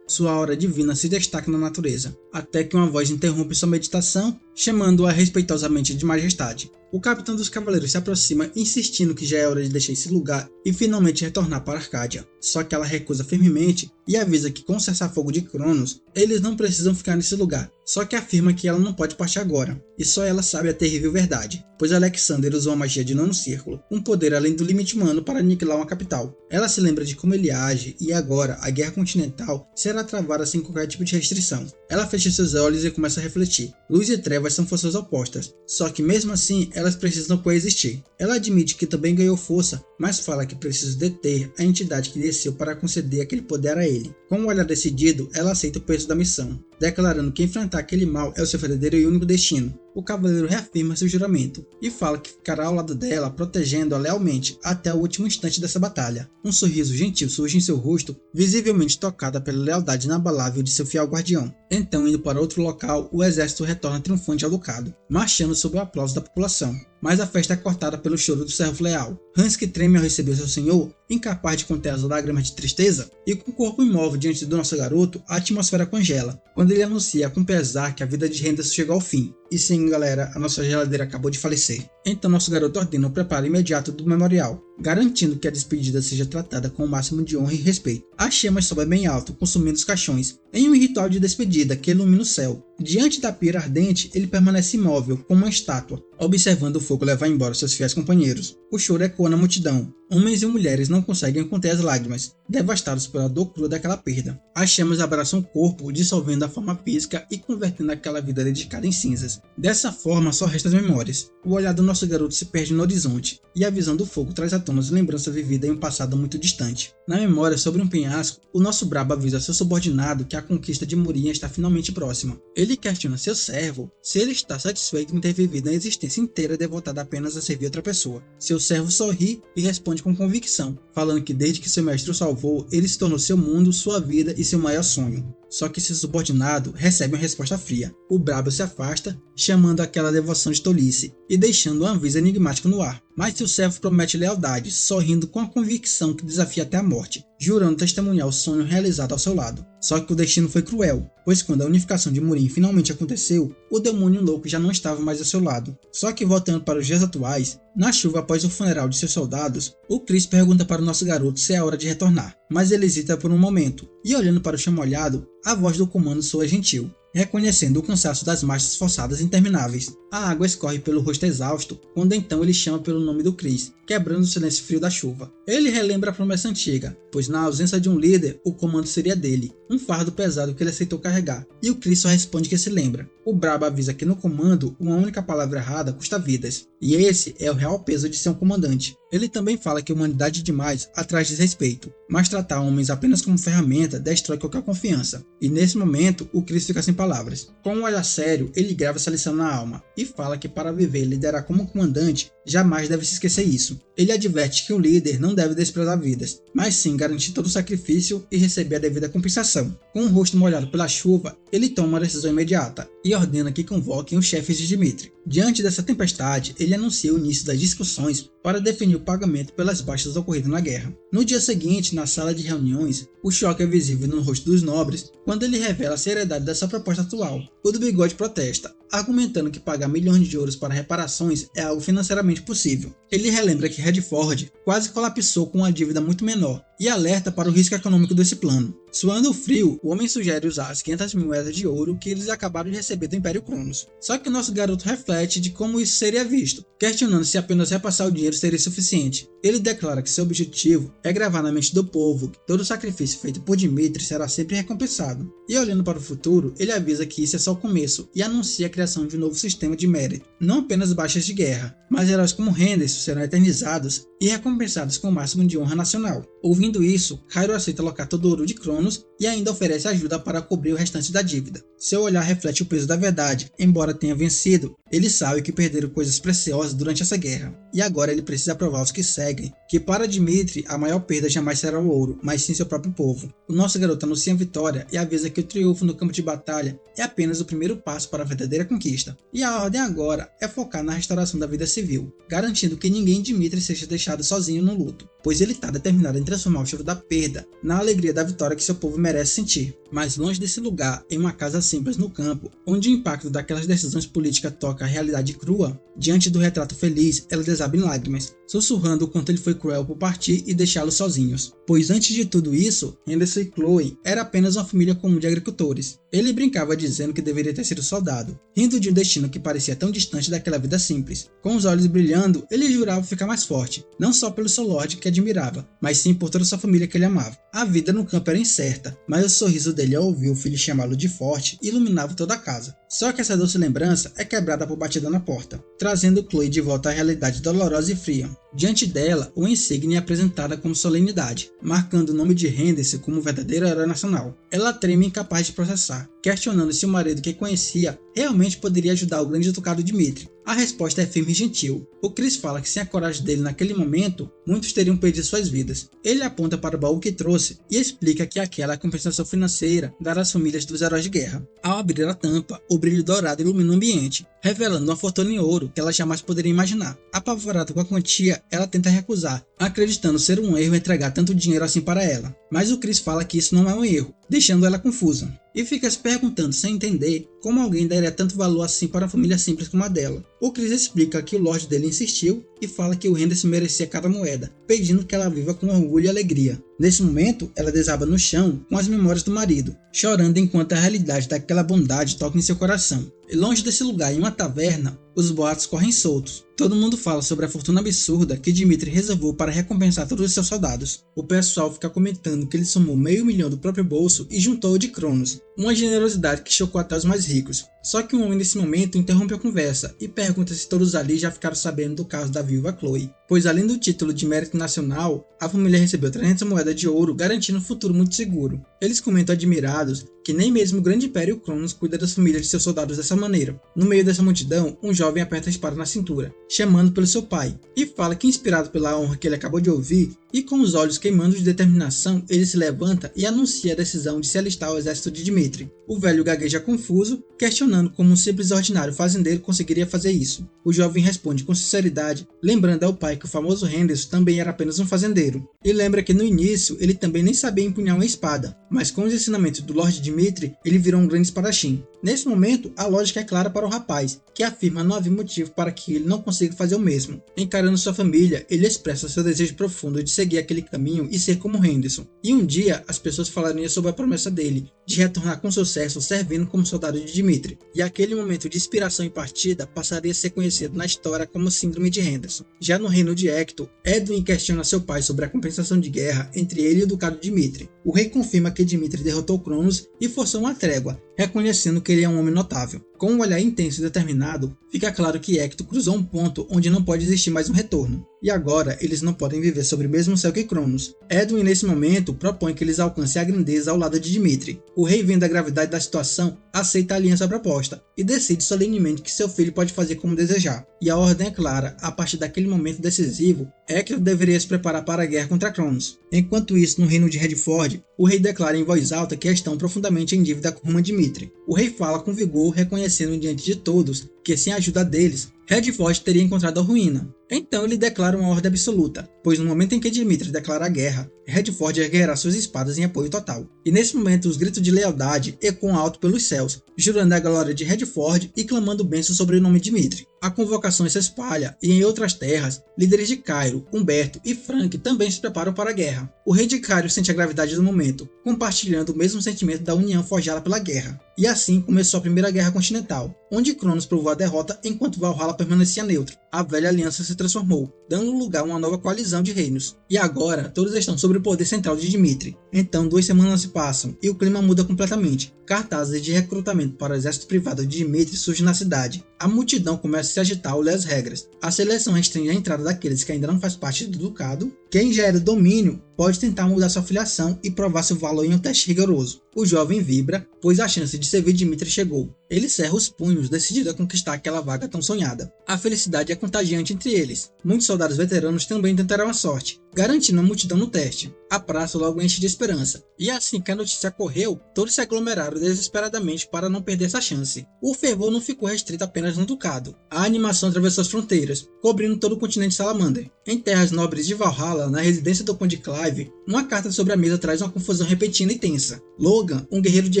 S1: sua aura divina se destaca na natureza, até que uma voz interrompe sua meditação, chamando-a respeitosamente de majestade. O capitão dos cavaleiros se aproxima, insistindo que já é hora de deixar esse lugar e finalmente retornar para Arcádia. Só que ela recusa firmemente e avisa que com o cessar-fogo de Cronos, eles não precisam ficar nesse lugar, só que afirma que ela não pode partir agora, e só ela sabe a terrível verdade, pois Alexander usou a magia de 9º círculo, um poder além do limite humano para aniquilar uma capital. Ela se lembra de como ele age e agora a guerra continental será travada sem qualquer tipo de restrição. Ela fecha seus olhos e começa a refletir. Luz e trevas são forças opostas, só que mesmo assim elas precisam coexistir. Ela admite que também ganhou força, mas fala que precisa deter a entidade que desceu para conceder aquele poder a ele. Com um olhar decidido, ela aceita o peso da missão, declarando que enfrentar aquele mal é o seu verdadeiro e único destino. O cavaleiro reafirma seu juramento e fala que ficará ao lado dela, protegendo-a lealmente até o último instante dessa batalha. Um sorriso gentil surge em seu rosto, visivelmente tocada pela lealdade inabalável de seu fiel guardião. Então, indo para outro local, o exército retorna triunfante ao ducado, marchando sob o aplauso da população. Mas a festa é cortada pelo choro do servo leal. Hans, que treme ao receber seu senhor, incapaz de conter as lágrimas de tristeza, e com o corpo imóvel diante do nosso garoto, a atmosfera congela, quando ele anuncia com pesar que a vida de Henderson chegou ao fim. E sim, galera, a nossa geladeira acabou de falecer. Então nosso garoto ordena o preparo imediato do memorial, garantindo que a despedida seja tratada com o máximo de honra e respeito. As chamas sobem bem alto, consumindo os caixões, em um ritual de despedida que ilumina o céu. Diante da pira ardente, ele permanece imóvel, como uma estátua, observando o fogo levar embora seus fiéis companheiros. O choro ecoa na multidão. Homens e mulheres não conseguem conter as lágrimas, devastados pela dor crua daquela perda. As chamas abraçam o corpo, dissolvendo a forma física e convertendo aquela vida dedicada em cinzas. Dessa forma, só restam as memórias. O olhar do nosso garoto se perde no horizonte, e a visão do fogo traz à tona as lembranças vividas em um passado muito distante. Na memória, sobre um penhasco, o nosso brabo avisa seu subordinado que a conquista de Murinha está finalmente próxima. Ele questiona seu servo se ele está satisfeito em ter vivido a existência inteira devotada apenas a servir outra pessoa. Seu servo sorri e responde com convicção, falando que desde que seu mestre o salvou, ele se tornou seu mundo, sua vida e seu maior sonho. Só que seu subordinado recebe uma resposta fria. O brabo se afasta, chamando aquela devoção de tolice e deixando um aviso enigmático no ar. Mas seu servo promete lealdade, sorrindo com a convicção que desafia até a morte, jurando testemunhar o sonho realizado ao seu lado. Só que o destino foi cruel, pois quando a unificação de Murim finalmente aconteceu, o demônio louco já não estava mais ao seu lado. Só que voltando para os dias atuais, na chuva após o funeral de seus soldados, o Chris pergunta para o nosso garoto se é hora de retornar, mas ele hesita por um momento, e olhando para o chão molhado, a voz do comando soa gentil, reconhecendo o cansaço das marchas forçadas intermináveis. A água escorre pelo rosto exausto, quando então ele chama pelo nome do Chris, quebrando o silêncio frio da chuva. Ele relembra a promessa antiga, pois na ausência de um líder, o comando seria dele, um fardo pesado que ele aceitou carregar, e o Chris só responde que se lembra. O brabo avisa que no comando, uma única palavra errada custa vidas, e esse é o real peso de ser um comandante. Ele também fala que humanidade demais atrai desrespeito, mas tratar homens apenas como ferramenta destrói qualquer confiança, e nesse momento o Chris fica sem palavras. Com um olhar sério, ele grava essa lição na alma, e fala que para viver e liderar como comandante, jamais deve se esquecer isso. Ele adverte que o líder não deve desprezar vidas, mas sim garantir todo o sacrifício e receber a devida compensação. Com o rosto molhado pela chuva, ele toma uma decisão imediata e ordena que convoquem os chefes de Dimitri. Diante dessa tempestade, ele anuncia o início das discussões para definir o pagamento pelas baixas ocorridas na guerra. No dia seguinte, na sala de reuniões, o choque é visível no rosto dos nobres quando ele revela a seriedade dessa proposta atual. O do bigode protesta, argumentando que pagar milhões de ouros para reparações é algo financeiramente possível. Ele relembra que Redford quase colapsou com uma dívida muito menor e alerta para o risco econômico desse plano. Suando frio, o homem sugere usar as 500 mil moedas de ouro que eles acabaram de receber do Império Cronos. Só que o nosso garoto reflete de como isso seria visto, questionando se apenas repassar o dinheiro seria suficiente. Ele declara que seu objetivo é gravar na mente do povo que todo sacrifício feito por Dimitri será sempre recompensado. E olhando para o futuro, ele avisa que isso é só o começo e anuncia a criação de um novo sistema de mérito, não apenas baixas de guerra, mas heróis como Henderson serão eternizados e recompensados com o máximo de honra nacional. Ouvindo isso, Cairo aceita alocar todo o ouro de Cronos e ainda oferece ajuda para cobrir o restante da dívida. Seu olhar reflete o peso da verdade. Embora tenha vencido, ele sabe que perderam coisas preciosas durante essa guerra, e agora ele precisa provar aos que seguem que para Dimitri a maior perda jamais será o ouro, mas sim seu próprio povo. O nosso garoto anuncia a vitória e avisa que o triunfo no campo de batalha é apenas o primeiro passo para a verdadeira conquista, e a ordem agora é focar na restauração da vida civil, garantindo que ninguém em Dimitri seja deixado sozinho no luto, pois ele está determinado em transformar o choro da perda na alegria da vitória que seu povo merece sentir. Mas longe desse lugar, em uma casa simples no campo, onde o impacto daquelas decisões políticas toca a realidade crua, diante do retrato feliz, ela desaba em lágrimas, sussurrando o quanto ele foi cruel por partir e deixá-los sozinhos. Pois antes de tudo isso, Henderson e Chloe era apenas uma família comum de agricultores. Ele brincava dizendo que deveria ter sido soldado, rindo de um destino que parecia tão distante daquela vida simples. Com os olhos brilhando, ele jurava ficar mais forte, não só pelo seu Lorde que admirava, mas sim por toda sua família que ele amava. A vida no campo era incerta, mas o sorriso dele ao ouvir o filho chamá-lo de forte iluminava toda a casa. Só que essa doce lembrança é quebrada por batida na porta, trazendo Chloe de volta à realidade dolorosa e fria. Diante dela, uma insígnia é apresentada como solenidade, marcando o nome de Henderson como verdadeiro herói nacional. Ela treme incapaz de processar, questionando se o marido que conhecia realmente poderia ajudar o grande ducado Dimitri. A resposta é firme e gentil. O Chris fala que sem a coragem dele naquele momento, muitos teriam perdido suas vidas. Ele aponta para o baú que trouxe e explica que aquela é a compensação financeira dada às famílias dos heróis de guerra. Ao abrir a tampa, o brilho dourado ilumina o ambiente, revelando uma fortuna em ouro que ela jamais poderia imaginar. Apavorada com a quantia, ela tenta recusar, acreditando ser um erro entregar tanto dinheiro assim para ela. Mas o Chris fala que isso não é um erro, deixando ela confusa. E fica se perguntando sem entender como alguém daria tanto valor assim para uma família simples como a dela. O Chris explica que o Lorde dele insistiu e fala que o Henderson merecia cada moeda, pedindo que ela viva com orgulho e alegria. Nesse momento, ela desaba no chão com as memórias do marido, chorando enquanto a realidade daquela bondade toca em seu coração. E longe desse lugar, em uma taverna, os boatos correm soltos. Todo mundo fala sobre a fortuna absurda que Dimitri reservou para recompensar todos os seus soldados. O pessoal fica comentando que ele somou $500 mil do próprio bolso e juntou o de Cronos, uma generosidade que chocou até os mais ricos. Só que um homem nesse momento interrompe a conversa e pergunta se todos ali já ficaram sabendo do caso da viúva Chloe, pois além do título de mérito nacional, a família recebeu 300 moedas de ouro garantindo um futuro muito seguro. Eles comentam admirados que nem mesmo o grande Império Cronos cuida das famílias de seus soldados dessa maneira. No meio dessa multidão, um jovem aperta a espada na cintura, chamando pelo seu pai, e fala que inspirado pela honra que ele acabou de ouvir, e com os olhos queimando de determinação, ele se levanta e anuncia a decisão de se alistar ao exército de Dimitri. O velho gagueja confuso, questionando como um simples ordinário fazendeiro conseguiria fazer isso. O jovem responde com sinceridade, lembrando ao pai que o famoso Henderson também era apenas um fazendeiro, e lembra que no início ele também nem sabia empunhar uma espada, mas com os ensinamentos do Lorde Dimitri, ele virou um grande espadachim. Nesse momento, a lógica é clara para o rapaz, que afirma não haver motivo para que ele não consiga fazer o mesmo. Encarando sua família, ele expressa seu desejo profundo de seguir aquele caminho e ser como Henderson. E um dia, as pessoas falariam sobre a promessa dele, de retornar com sucesso servindo como soldado de Dimitri. E aquele momento de inspiração e partida passaria a ser conhecido na história como Síndrome de Henderson. Já no reino de Hector, Edwin questiona seu pai sobre a compensação de guerra entre ele e o ducado Dimitri. O rei confirma que Dimitri derrotou Cronos e forçou uma trégua, reconhecendo que ele é um homem notável. Com um olhar intenso e determinado, fica claro que Hector cruzou um ponto onde não pode existir mais um retorno. E agora, eles não podem viver sobre o mesmo céu que Cronos. Edwin, nesse momento, propõe que eles alcancem a grandeza ao lado de Dimitri. O rei, vendo a gravidade da situação, aceita a aliança proposta e decide solenemente que seu filho pode fazer como desejar. E a ordem é clara, a partir daquele momento decisivo, Hector deveria se preparar para a guerra contra Cronos. Enquanto isso, no reino de Redford, O rei declara em voz alta que estão profundamente em dívida com Roman Dmitri. O rei fala com vigor, reconhecendo diante de todos que, sem a ajuda deles, Redford teria encontrado a ruína. Então ele declara uma ordem absoluta, pois no momento em que Dmitri declara a guerra, Redford erguerá suas espadas em apoio total. E nesse momento os gritos de lealdade ecoam alto pelos céus, jurando a glória de Redford e clamando bênçãos sobre o nome de Dmitri. A convocação se espalha e em outras terras, líderes de Cairo, Humberto e Frank também se preparam para a guerra. O rei de Cairo sente a gravidade do momento, compartilhando o mesmo sentimento da união forjada pela guerra. E assim começou a Primeira Guerra Continental, onde Cronos provou a derrota enquanto Valhalla permanecia neutro. A velha aliança se transformou, dando lugar a uma nova coalizão de reinos. E agora, todos estão sob o poder central de Dmitri. Então 2 semanas se passam e o clima muda completamente. Cartazes de recrutamento para o exército privado de Dmitri surgem na cidade. A multidão começa a se agitar ao ler as regras. A seleção restringe a entrada daqueles que ainda não faz parte do ducado. Quem já é do domínio pode tentar mudar sua filiação e provar seu valor em um teste rigoroso. O jovem vibra, pois a chance de servir Dmitri chegou. Ele cerra os punhos, decidido a conquistar aquela vaga tão sonhada. A felicidade é contagiante entre eles. Muitos soldados veteranos também tentarão a sorte, garantindo a multidão no teste. A praça logo enche de esperança. E assim que a notícia correu, todos se aglomeraram desesperadamente para não perder essa chance. O fervor não ficou restrito apenas no ducado. A animação atravessou as fronteiras, cobrindo todo o continente Salamander. Em terras nobres de Valhalla, na residência do Conde Clive, uma carta sobre a mesa traz uma confusão repentina e tensa. Logan, um guerreiro de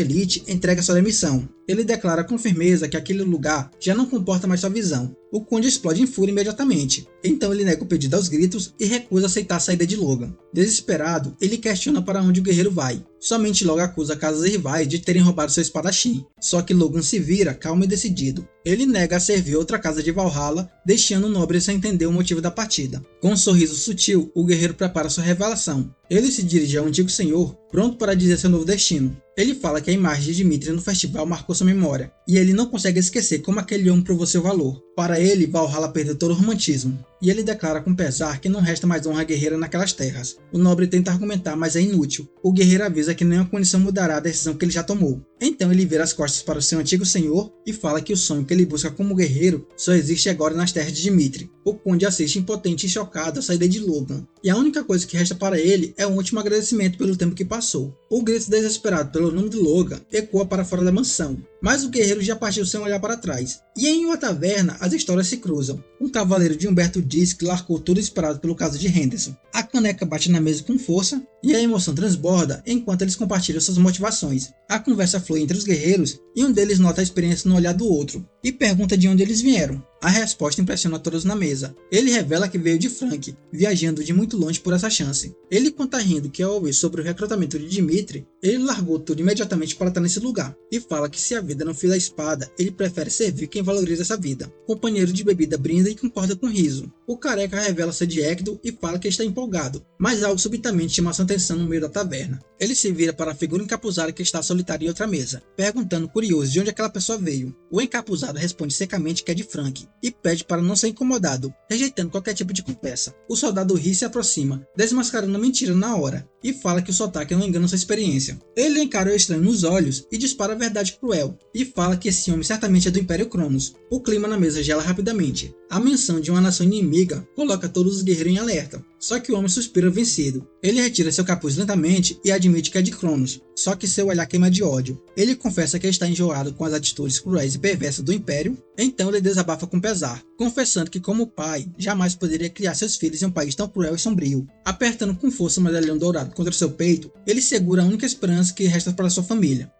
S1: elite, entrega sua demissão. Ele declara com firmeza que aquele lugar já não comporta mais sua visão. O Conde explode em fúria imediatamente. Então ele nega o pedido aos gritos e recusa aceitar a saída de Logan. Desesperado, ele questiona para onde o guerreiro vai. Somente logo acusa casas rivais de terem roubado seu espadachim. Só que Logan se vira, calmo e decidido. Ele nega a servir outra casa de Valhalla, deixando o nobre sem entender o motivo da partida. Com um sorriso sutil, o guerreiro prepara sua revelação. Ele se dirige ao antigo senhor, pronto para dizer seu novo destino. Ele fala que a imagem de Dmitri no festival marcou sua memória, e ele não consegue esquecer como aquele homem provou seu valor. Para ele, Valhalla perdeu todo o romantismo, e ele declara com pesar que não resta mais honra guerreira naquelas terras. O nobre tenta argumentar, mas é inútil. O guerreiro avisa que nenhuma condição mudará a decisão que ele já tomou. Então ele vira as costas para o seu antigo senhor e fala que o sonho que ele busca como guerreiro só existe agora nas terras de Dmitri. O Conde assiste impotente e chocado à saída de Logan, e a única coisa que resta para ele é um último agradecimento pelo tempo que passou. O grito desesperado pelo nome de Logan ecoa para fora da mansão, mas o guerreiro já partiu sem olhar para trás. E em uma taverna, as histórias se cruzam. Um cavaleiro de Humberto diz que largou tudo esperado pelo caso de Henderson. A caneca bate na mesa com força e a emoção transborda enquanto eles compartilham suas motivações. A conversa flui entre os guerreiros e um deles nota a experiência no olhar do outro e pergunta de onde eles vieram. A resposta impressiona todos na mesa. Ele revela que veio de Frank, viajando de muito longe por essa chance. Ele conta rindo que ao ouvir sobre o recrutamento de Dmitri, ele largou tudo imediatamente para estar nesse lugar, e fala que se a vida não fila a espada, ele prefere servir quem valoriza essa vida. O companheiro de bebida brinda e concorda com riso. O careca revela ser de Ekdo e fala que está empolgado, mas algo subitamente chama sua atenção no meio da taverna. Ele se vira para a figura encapuzada que está solitária em outra mesa, perguntando curioso de onde aquela pessoa veio. O encapuzado responde secamente que é de Frank, e pede para não ser incomodado, rejeitando qualquer tipo de conversa. O soldado ri e se aproxima, desmascarando a mentira na hora, e fala que o sotaque não engana sua experiência. Ele encara o estranho nos olhos e dispara a verdade cruel, e fala que esse homem certamente é do Império Cronos. O clima na mesa gela rapidamente. A menção de uma nação inimiga coloca todos os guerreiros em alerta, só que o homem suspira vencido. Ele retira seu capuz lentamente e admite que é de Cronos, só que seu olhar queima de ódio. Ele confessa que está enjoado com as atitudes cruéis e perversas do Império, então ele desabafa com pesar, confessando que como pai, jamais poderia criar seus filhos em um país tão cruel e sombrio. Apertando com força o medalhão dourado contra seu peito, ele segura a única esperança que resta para sua família.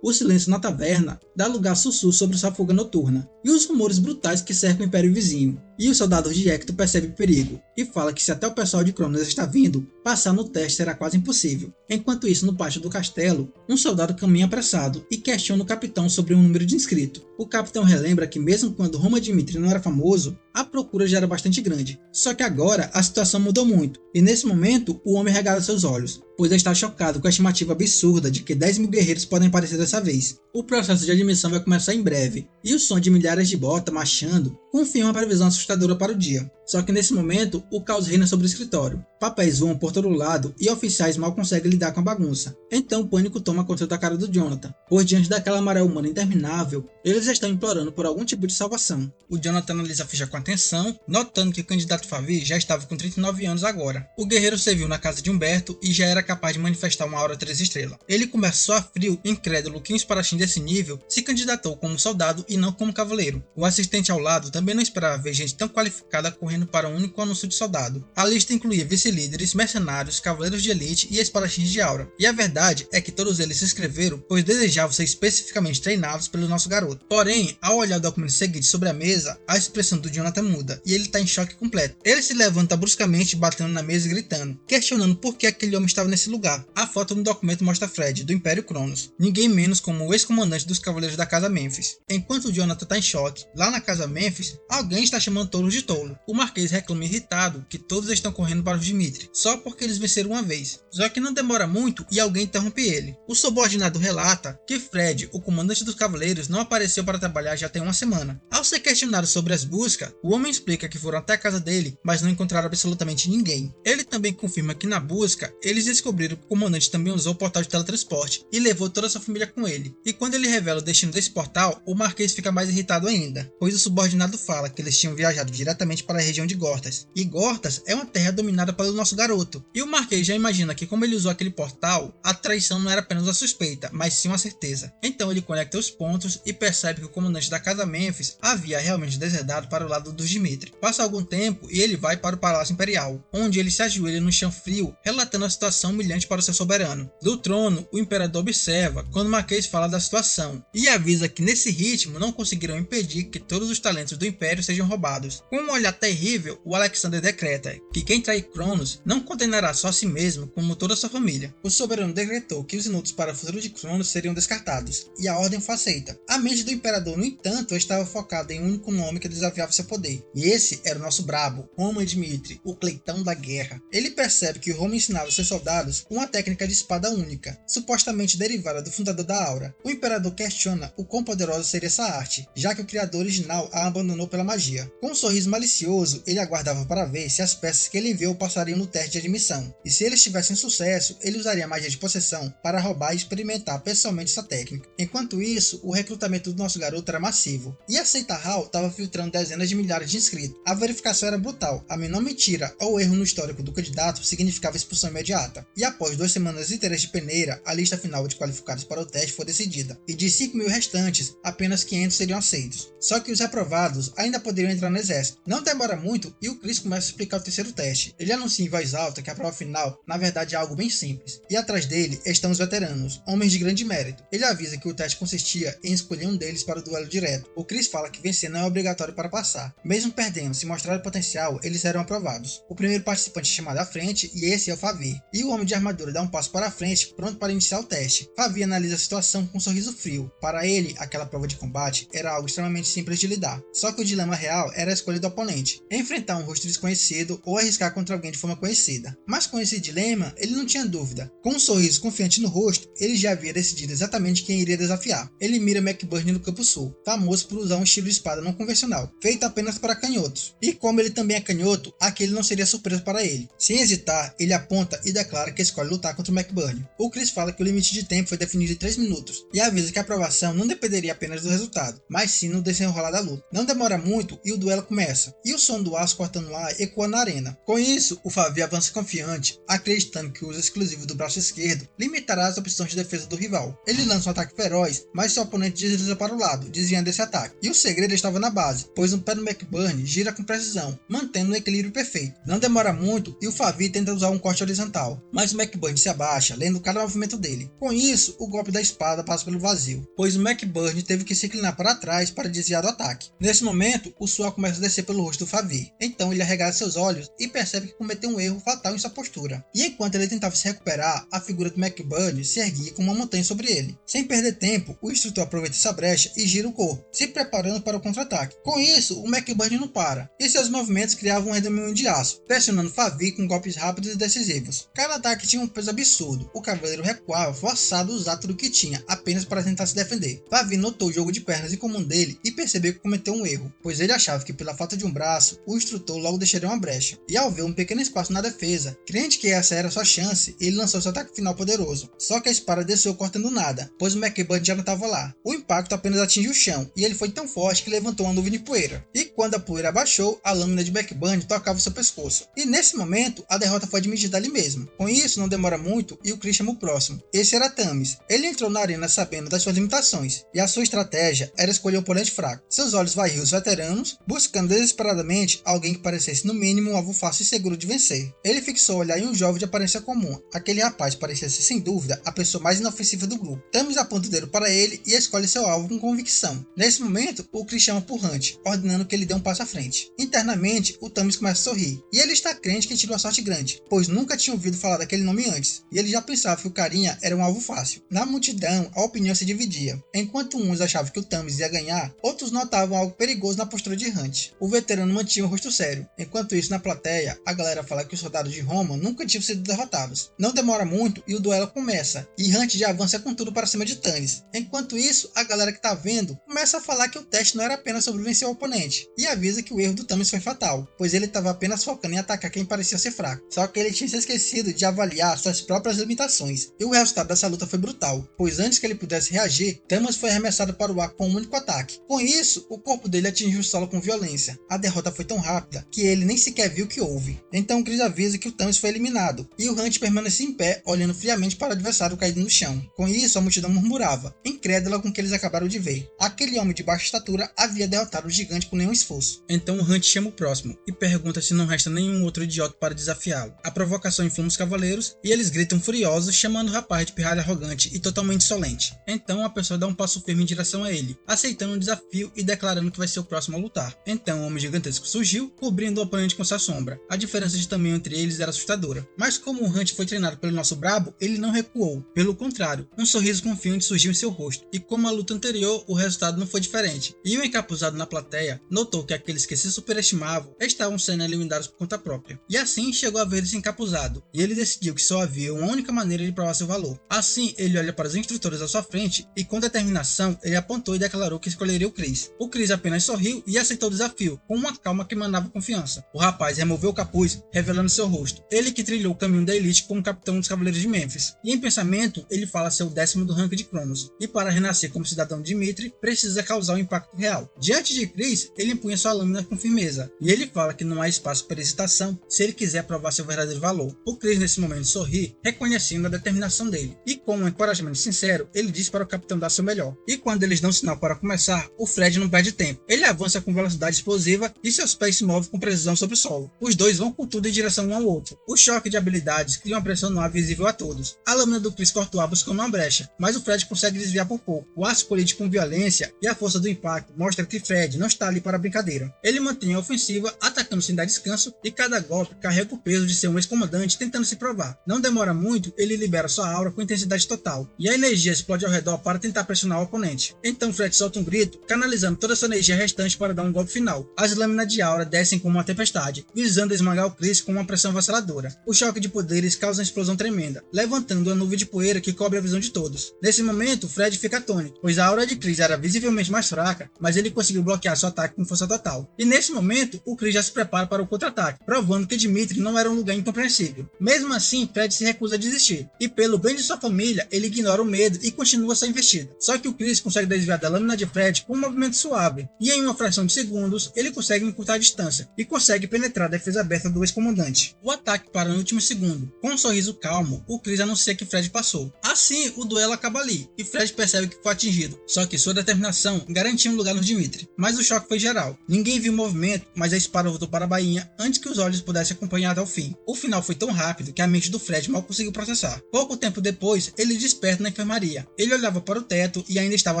S1: O silêncio na taverna dá lugar a sussurros sobre sua fuga noturna, e os rumores brutais que cercam o Império vizinho. E o soldado de Ekdo percebe o perigo, e fala que se até o pessoal de Cronos está vindo, passar no teste será quase impossível. Enquanto isso, no pátio do castelo, um soldado caminha apressado e questiona o capitão sobre um número de inscritos. O capitão relembra que mesmo quando Roman Dmitri não era famoso, a procura já era bastante grande. Só que agora a situação mudou muito, e nesse momento o homem regala seus olhos. pois está chocado com a estimativa absurda de que 10 mil guerreiros podem aparecer dessa vez. O processo de admissão vai começar em breve, e o som de milhares de botas marchando confirma a previsão assustadora para o dia. Só que nesse momento, o caos reina sobre o escritório. Papéis voam por todo lado e oficiais mal conseguem lidar com a bagunça. Então o pânico toma conta da cara do Jonathan, pois diante daquela maré humana interminável, eles estão implorando por algum tipo de salvação. O Jonathan analisa a ficha com atenção, notando que o candidato Favi já estava com 39 anos agora. O guerreiro serviu na casa de Humberto e já era capaz de manifestar uma aura 3 estrelas. Ele começa a soar frio, incrédulo que um espadachim desse nível se candidatou como soldado e não como cavaleiro. O assistente ao lado também não esperava ver gente tão qualificada correndo para um único anúncio de soldado. A lista incluía vice-líderes, mercenários, cavaleiros de elite e espadachins de aura. E a verdade é que todos eles se inscreveram pois desejavam ser especificamente treinados pelo nosso garoto. Porém, ao olhar o documento seguinte sobre a mesa, a expressão do Jonathan muda e ele está em choque completo. Ele se levanta bruscamente, batendo na mesa e gritando, questionando por que aquele homem estava nesse lugar. A foto no documento mostra Fred, do Império Cronos, ninguém menos como o ex-comandante dos Cavaleiros da Casa Memphis. Enquanto o Jonathan está em choque, lá na Casa Memphis, alguém está chamando todos de tolo. O Marquês reclama irritado que todos estão correndo para o Dimitri, só porque eles venceram uma vez. Só que não demora muito e alguém interrompe ele. O subordinado relata que Fred, o comandante dos Cavaleiros, não apareceu para trabalhar já tem uma semana. Ao ser questionado sobre as buscas, o homem explica que foram até a casa dele, mas não encontraram absolutamente ninguém. Ele também confirma que na busca, eles descobriram que o comandante também usou o portal de teletransporte e levou toda a sua família com ele. E quando ele revela o destino desse portal, o Marquês fica mais irritado ainda, pois o subordinado fala que eles tinham viajado diretamente para a região de Gortas. E Gortas é uma terra dominada pelo nosso garoto. E o Marquês já imagina que como ele usou aquele portal, a traição não era apenas uma suspeita, mas sim uma certeza. Então ele conecta os pontos e percebe que o comandante da Casa Memphis havia realmente deserdado para o lado dos Dimitri. Passa algum tempo e ele vai para o Palácio Imperial, onde ele se ajoelha no chão frio, relatando a situação humilhante para o seu soberano. Do trono, o imperador observa quando o Marquês fala da situação e avisa que nesse ritmo não conseguirão impedir que todos os talentos do Império sejam roubados. Com um olhar terrível, o Alexander decreta que quem trair Cronos não condenará só a si mesmo, como toda a sua família. O soberano decretou que os inutos para o futuro de Cronos seriam descartados, e a ordem foi aceita. A mente do imperador, no entanto, estava focada em um único nome que desafiava seu poder, e esse era o nosso brabo, Roman Dimitri, o Cleitão da Guerra. Ele percebe que o Roman ensinava seus soldados uma técnica de espada única, supostamente derivada do fundador da Aura. O imperador questiona o quão poderosa seria essa arte, já que o criador original a abandonou pela magia. Com um sorriso malicioso, ele aguardava para ver se as peças que ele enviou passariam no teste de admissão, e se eles tivessem sucesso, ele usaria a magia de possessão para roubar e experimentar pessoalmente essa técnica. Enquanto isso, o recrutamento do nosso garoto era massivo, e a seita Hall estava filtrando dezenas de milhares de inscritos. A verificação era brutal, a menor mentira ou erro no histórico do candidato significava expulsão imediata, e após 2 semanas inteiras de peneira, a lista final de qualificados para o teste foi decidida, e de 5 mil restantes, apenas 500 seriam aceitos. Só que os reprovados ainda poderiam entrar no exército. Não demora muito e o Chris começa a explicar o terceiro teste. Ele anuncia em voz alta que a prova final, na verdade, é algo bem simples, e atrás dele estão os veteranos, homens de grande mérito. Ele avisa que o teste consistia em escolher um deles para o duelo direto. O Chris fala que vencer não é obrigatório para passar. Mesmo perdendo, se mostrar o potencial, eles serão aprovados. O primeiro participante é chamado à frente e esse é o Favi. E o homem de armadura dá um passo para frente, pronto para iniciar o teste. Favi analisa a situação com um sorriso frio. Para ele, aquela prova de combate era algo extremamente simples de lidar. Só que o dilema real era a escolha do oponente, enfrentar um rosto desconhecido ou arriscar contra alguém de forma conhecida. Mas com esse dilema, ele não tinha dúvida. Com um sorriso confiante no rosto, ele já havia decidido exatamente quem iria desafiar. Ele mira McBurney no Campo Sul, famoso por usar um estilo de espada não convencional, feito apenas para canhotos. E como ele também é canhoto, aquele não seria surpresa para ele. Sem hesitar, ele aponta e declara que escolhe lutar contra o McBurney. O Chris fala que o limite de tempo foi definido em 3 minutos, e avisa que a aprovação não dependeria apenas do resultado, mas sim no desenrolar da luta. Não demora muito e o duelo começa, e o som do aço cortando o ar ecoa na arena. Com isso, o Favi avança confiante, acreditando que o uso exclusivo do braço esquerdo limitará as opções de defesa do rival. Ele lança um ataque feroz, mas seu oponente desliza para o lado, desviando desse ataque. E o segredo estava na base, pois um pé do McBurney gira com precisão, mantendo o equilíbrio perfeito. Não demora muito e o Favi tenta usar um corte horizontal, mas o McBurney se abaixa, lendo cada movimento dele. Com isso, o golpe da espada passa pelo vazio, pois o McBurney teve que se inclinar para trás para desviar do ataque. Nesse momento, o suor começa a descer pelo rosto do Favi, então ele arregala seus olhos e percebe que cometeu um erro fatal em sua postura. E enquanto ele tentava se recuperar, a figura do McBurney se erguia como uma montanha sobre ele. Sem perder tempo, o instrutor aproveita essa brecha e gira o corpo, se preparando para o contra-ataque. Com isso, o McBurney não para, e seus movimentos criavam um redemoinho de aço, pressionando Favi com golpes rápidos e decisivos. Cada ataque ataque tinha um peso absurdo. O cavaleiro recuava, forçado a usar tudo que tinha, apenas para tentar se defender. Vavi notou o jogo de pernas incomum dele e percebeu que cometeu um erro, pois ele achava que pela falta de um braço, o instrutor logo deixaria uma brecha. E ao ver um pequeno espaço na defesa, crente que essa era sua chance, ele lançou seu ataque final poderoso. Só que a espada desceu cortando nada, pois o McBurn já não estava lá. O impacto apenas atingiu o chão, e ele foi tão forte que levantou uma nuvem de poeira. E quando a poeira abaixou, a lâmina de McBurn tocava o seu pescoço. E nesse momento, a derrota foi admitida ali mesmo. Com isso, não demora muito e o Chris chama o próximo. Esse era Thames. Ele entrou na arena sabendo das suas limitações, e a sua estratégia era escolher o oponente fraco. Seus olhos varriam os veteranos, buscando desesperadamente alguém que parecesse no mínimo um alvo fácil e seguro de vencer. Ele fixou o olhar em um jovem de aparência comum. Aquele rapaz parecia ser sem dúvida a pessoa mais inofensiva do grupo. Thames aponta o dedo para ele e escolhe seu alvo com convicção. Nesse momento, o Chris chama por Hunt, ordenando que ele dê um passo à frente. Internamente, o Thames começa a sorrir, e ele está crente que tirou a sorte grande, pois nunca tinha ouvido falar daquele nome antes, e ele já pensava que o carinha era um alvo fácil. Na multidão, a opinião se dividia. Enquanto uns achavam que o Thames ia ganhar, outros notavam algo perigoso na postura de Hunt. O veterano mantinha o rosto sério. Enquanto isso, na plateia, a galera fala que os soldados de Roma nunca tinham sido derrotados. Não demora muito e o duelo começa, e Hunt já avança com tudo para cima de Thames. Enquanto isso, a galera que tá vendo começa a falar que o teste não era apenas sobre vencer o oponente, e avisa que o erro do Thames foi fatal, pois ele estava apenas focando em atacar quem parecia ser fraco. Só que ele tinha se esquecido de avaliar suas próprias limitações, e o resultado dessa luta foi brutal, pois antes que ele pudesse reagir, Thames foi arremessado para o ar com um único ataque. Com isso, o corpo dele atingiu o solo com violência. A derrota foi tão rápida que ele nem sequer viu o que houve. Então Chris avisa que o Thames foi eliminado, e o Hunt permanecia em pé, olhando friamente para o adversário caído no chão. Com isso, a multidão murmurava, incrédula com o que eles acabaram de ver. Aquele homem de baixa estatura havia derrotado o gigante com nenhum esforço. Então o Hunt chama o próximo e pergunta se não resta nenhum outro idiota para desafiá-lo. A provocação inflama os cavaleiros e eles gritam furiosos, chamando o rapaz de pirralho arrogante e totalmente insolente. Então a pessoa dá um passo firme em direção a ele, aceitando o desafio e declarando que vai ser o próximo a lutar. Então o homem gigantesco surgiu, cobrindo o oponente com sua sombra. A diferença de tamanho entre eles era assustadora. Mas como o Hunt foi treinado pelo nosso brabo, ele não recuou. Pelo contrário, um sorriso confiante surgiu em seu rosto. E como a luta anterior, o resultado não foi diferente. E o encapuzado na plateia notou que aqueles que se superestimavam estavam sendo eliminados por conta própria. E assim chegou a ver esse encapuzado. E ele decidiu que só havia uma única maneira de provar seu valor. Assim, ele olha para os instrutores à sua frente e com determinação ele apontou e declarou que escolheria o Chris. O Chris apenas sorriu e aceitou o desafio, com uma calma que emanava confiança. O rapaz removeu o capuz, revelando seu rosto. Ele que trilhou o caminho da elite como capitão dos Cavaleiros de Mênfis. E em pensamento, ele fala ser o 10º do ranking de Cronos. E para renascer como cidadão de Dmitri, precisa causar um impacto real. Diante de Chris, ele empunha sua lâmina com firmeza. E ele fala que não há espaço para hesitação se ele quiser provar seu verdadeiro valor. O Chris nesse momento sorri, reconhecendo a determinação dele. E com um encorajamento sincero, ele diz para o capitão dar seu melhor. E quando eles dão sinal para começar, o Fred não perde tempo. Ele avança com velocidade explosiva e seus pés se movem com precisão sobre o solo. Os dois vão com tudo em direção um ao outro. O choque de habilidades cria uma pressão no ar visível a todos. A lâmina do Chris corta o ar buscando uma brecha, mas o Fred consegue desviar por pouco. O aço colide com violência e a força do impacto mostra que Fred não está ali para brincadeira. Ele mantém a ofensiva, atacando sem dar descanso, e cada golpe carrega o peso de ser um ex-comandante tentando se provar. Não demora muito, ele libera sua aura com intensidade total, e a energia explode ao redor para tentar pressionar o oponente. Então Fred solta um grito, canalizando toda a sua energia restante para dar um golpe final. As lâminas de aura descem como uma tempestade, visando esmagar o Chris com uma pressão avassaladora. O choque de poderes causa uma explosão tremenda, levantando uma nuvem de poeira que cobre a visão de todos. Nesse momento, Fred fica atônito, pois a aura de Chris era visivelmente mais fraca, mas ele conseguiu bloquear seu ataque com força total. E nesse momento, o Chris já se prepara para o contra-ataque, provando que Dmitri não era um lugar incompreensível. Mesmo assim, Fred se recusa a desistir, e pelo bem de sua família, ele ignora o medo e continua sua investida. Só que o Chris consegue desviar da lâmina de Fred com um movimento suave, e em uma fração de segundos, ele consegue encurtar a distância, e consegue penetrar a defesa aberta do ex-comandante. O ataque para no último segundo. Com um sorriso calmo, o Chris anuncia que Fred passou. Assim, o duelo acaba ali, e Fred percebe que foi atingido, só que sua determinação garantia um lugar no Dmitri. Mas o choque foi geral. Ninguém viu o movimento, mas a espada voltou para a bainha antes que os olhos pudessem acompanhar até o fim. O final foi tão rápido que a mente do Fred mal conseguiu processar. Pouco tempo depois, ele desperta na enfermaria. Ele olhava para o teto e ainda estava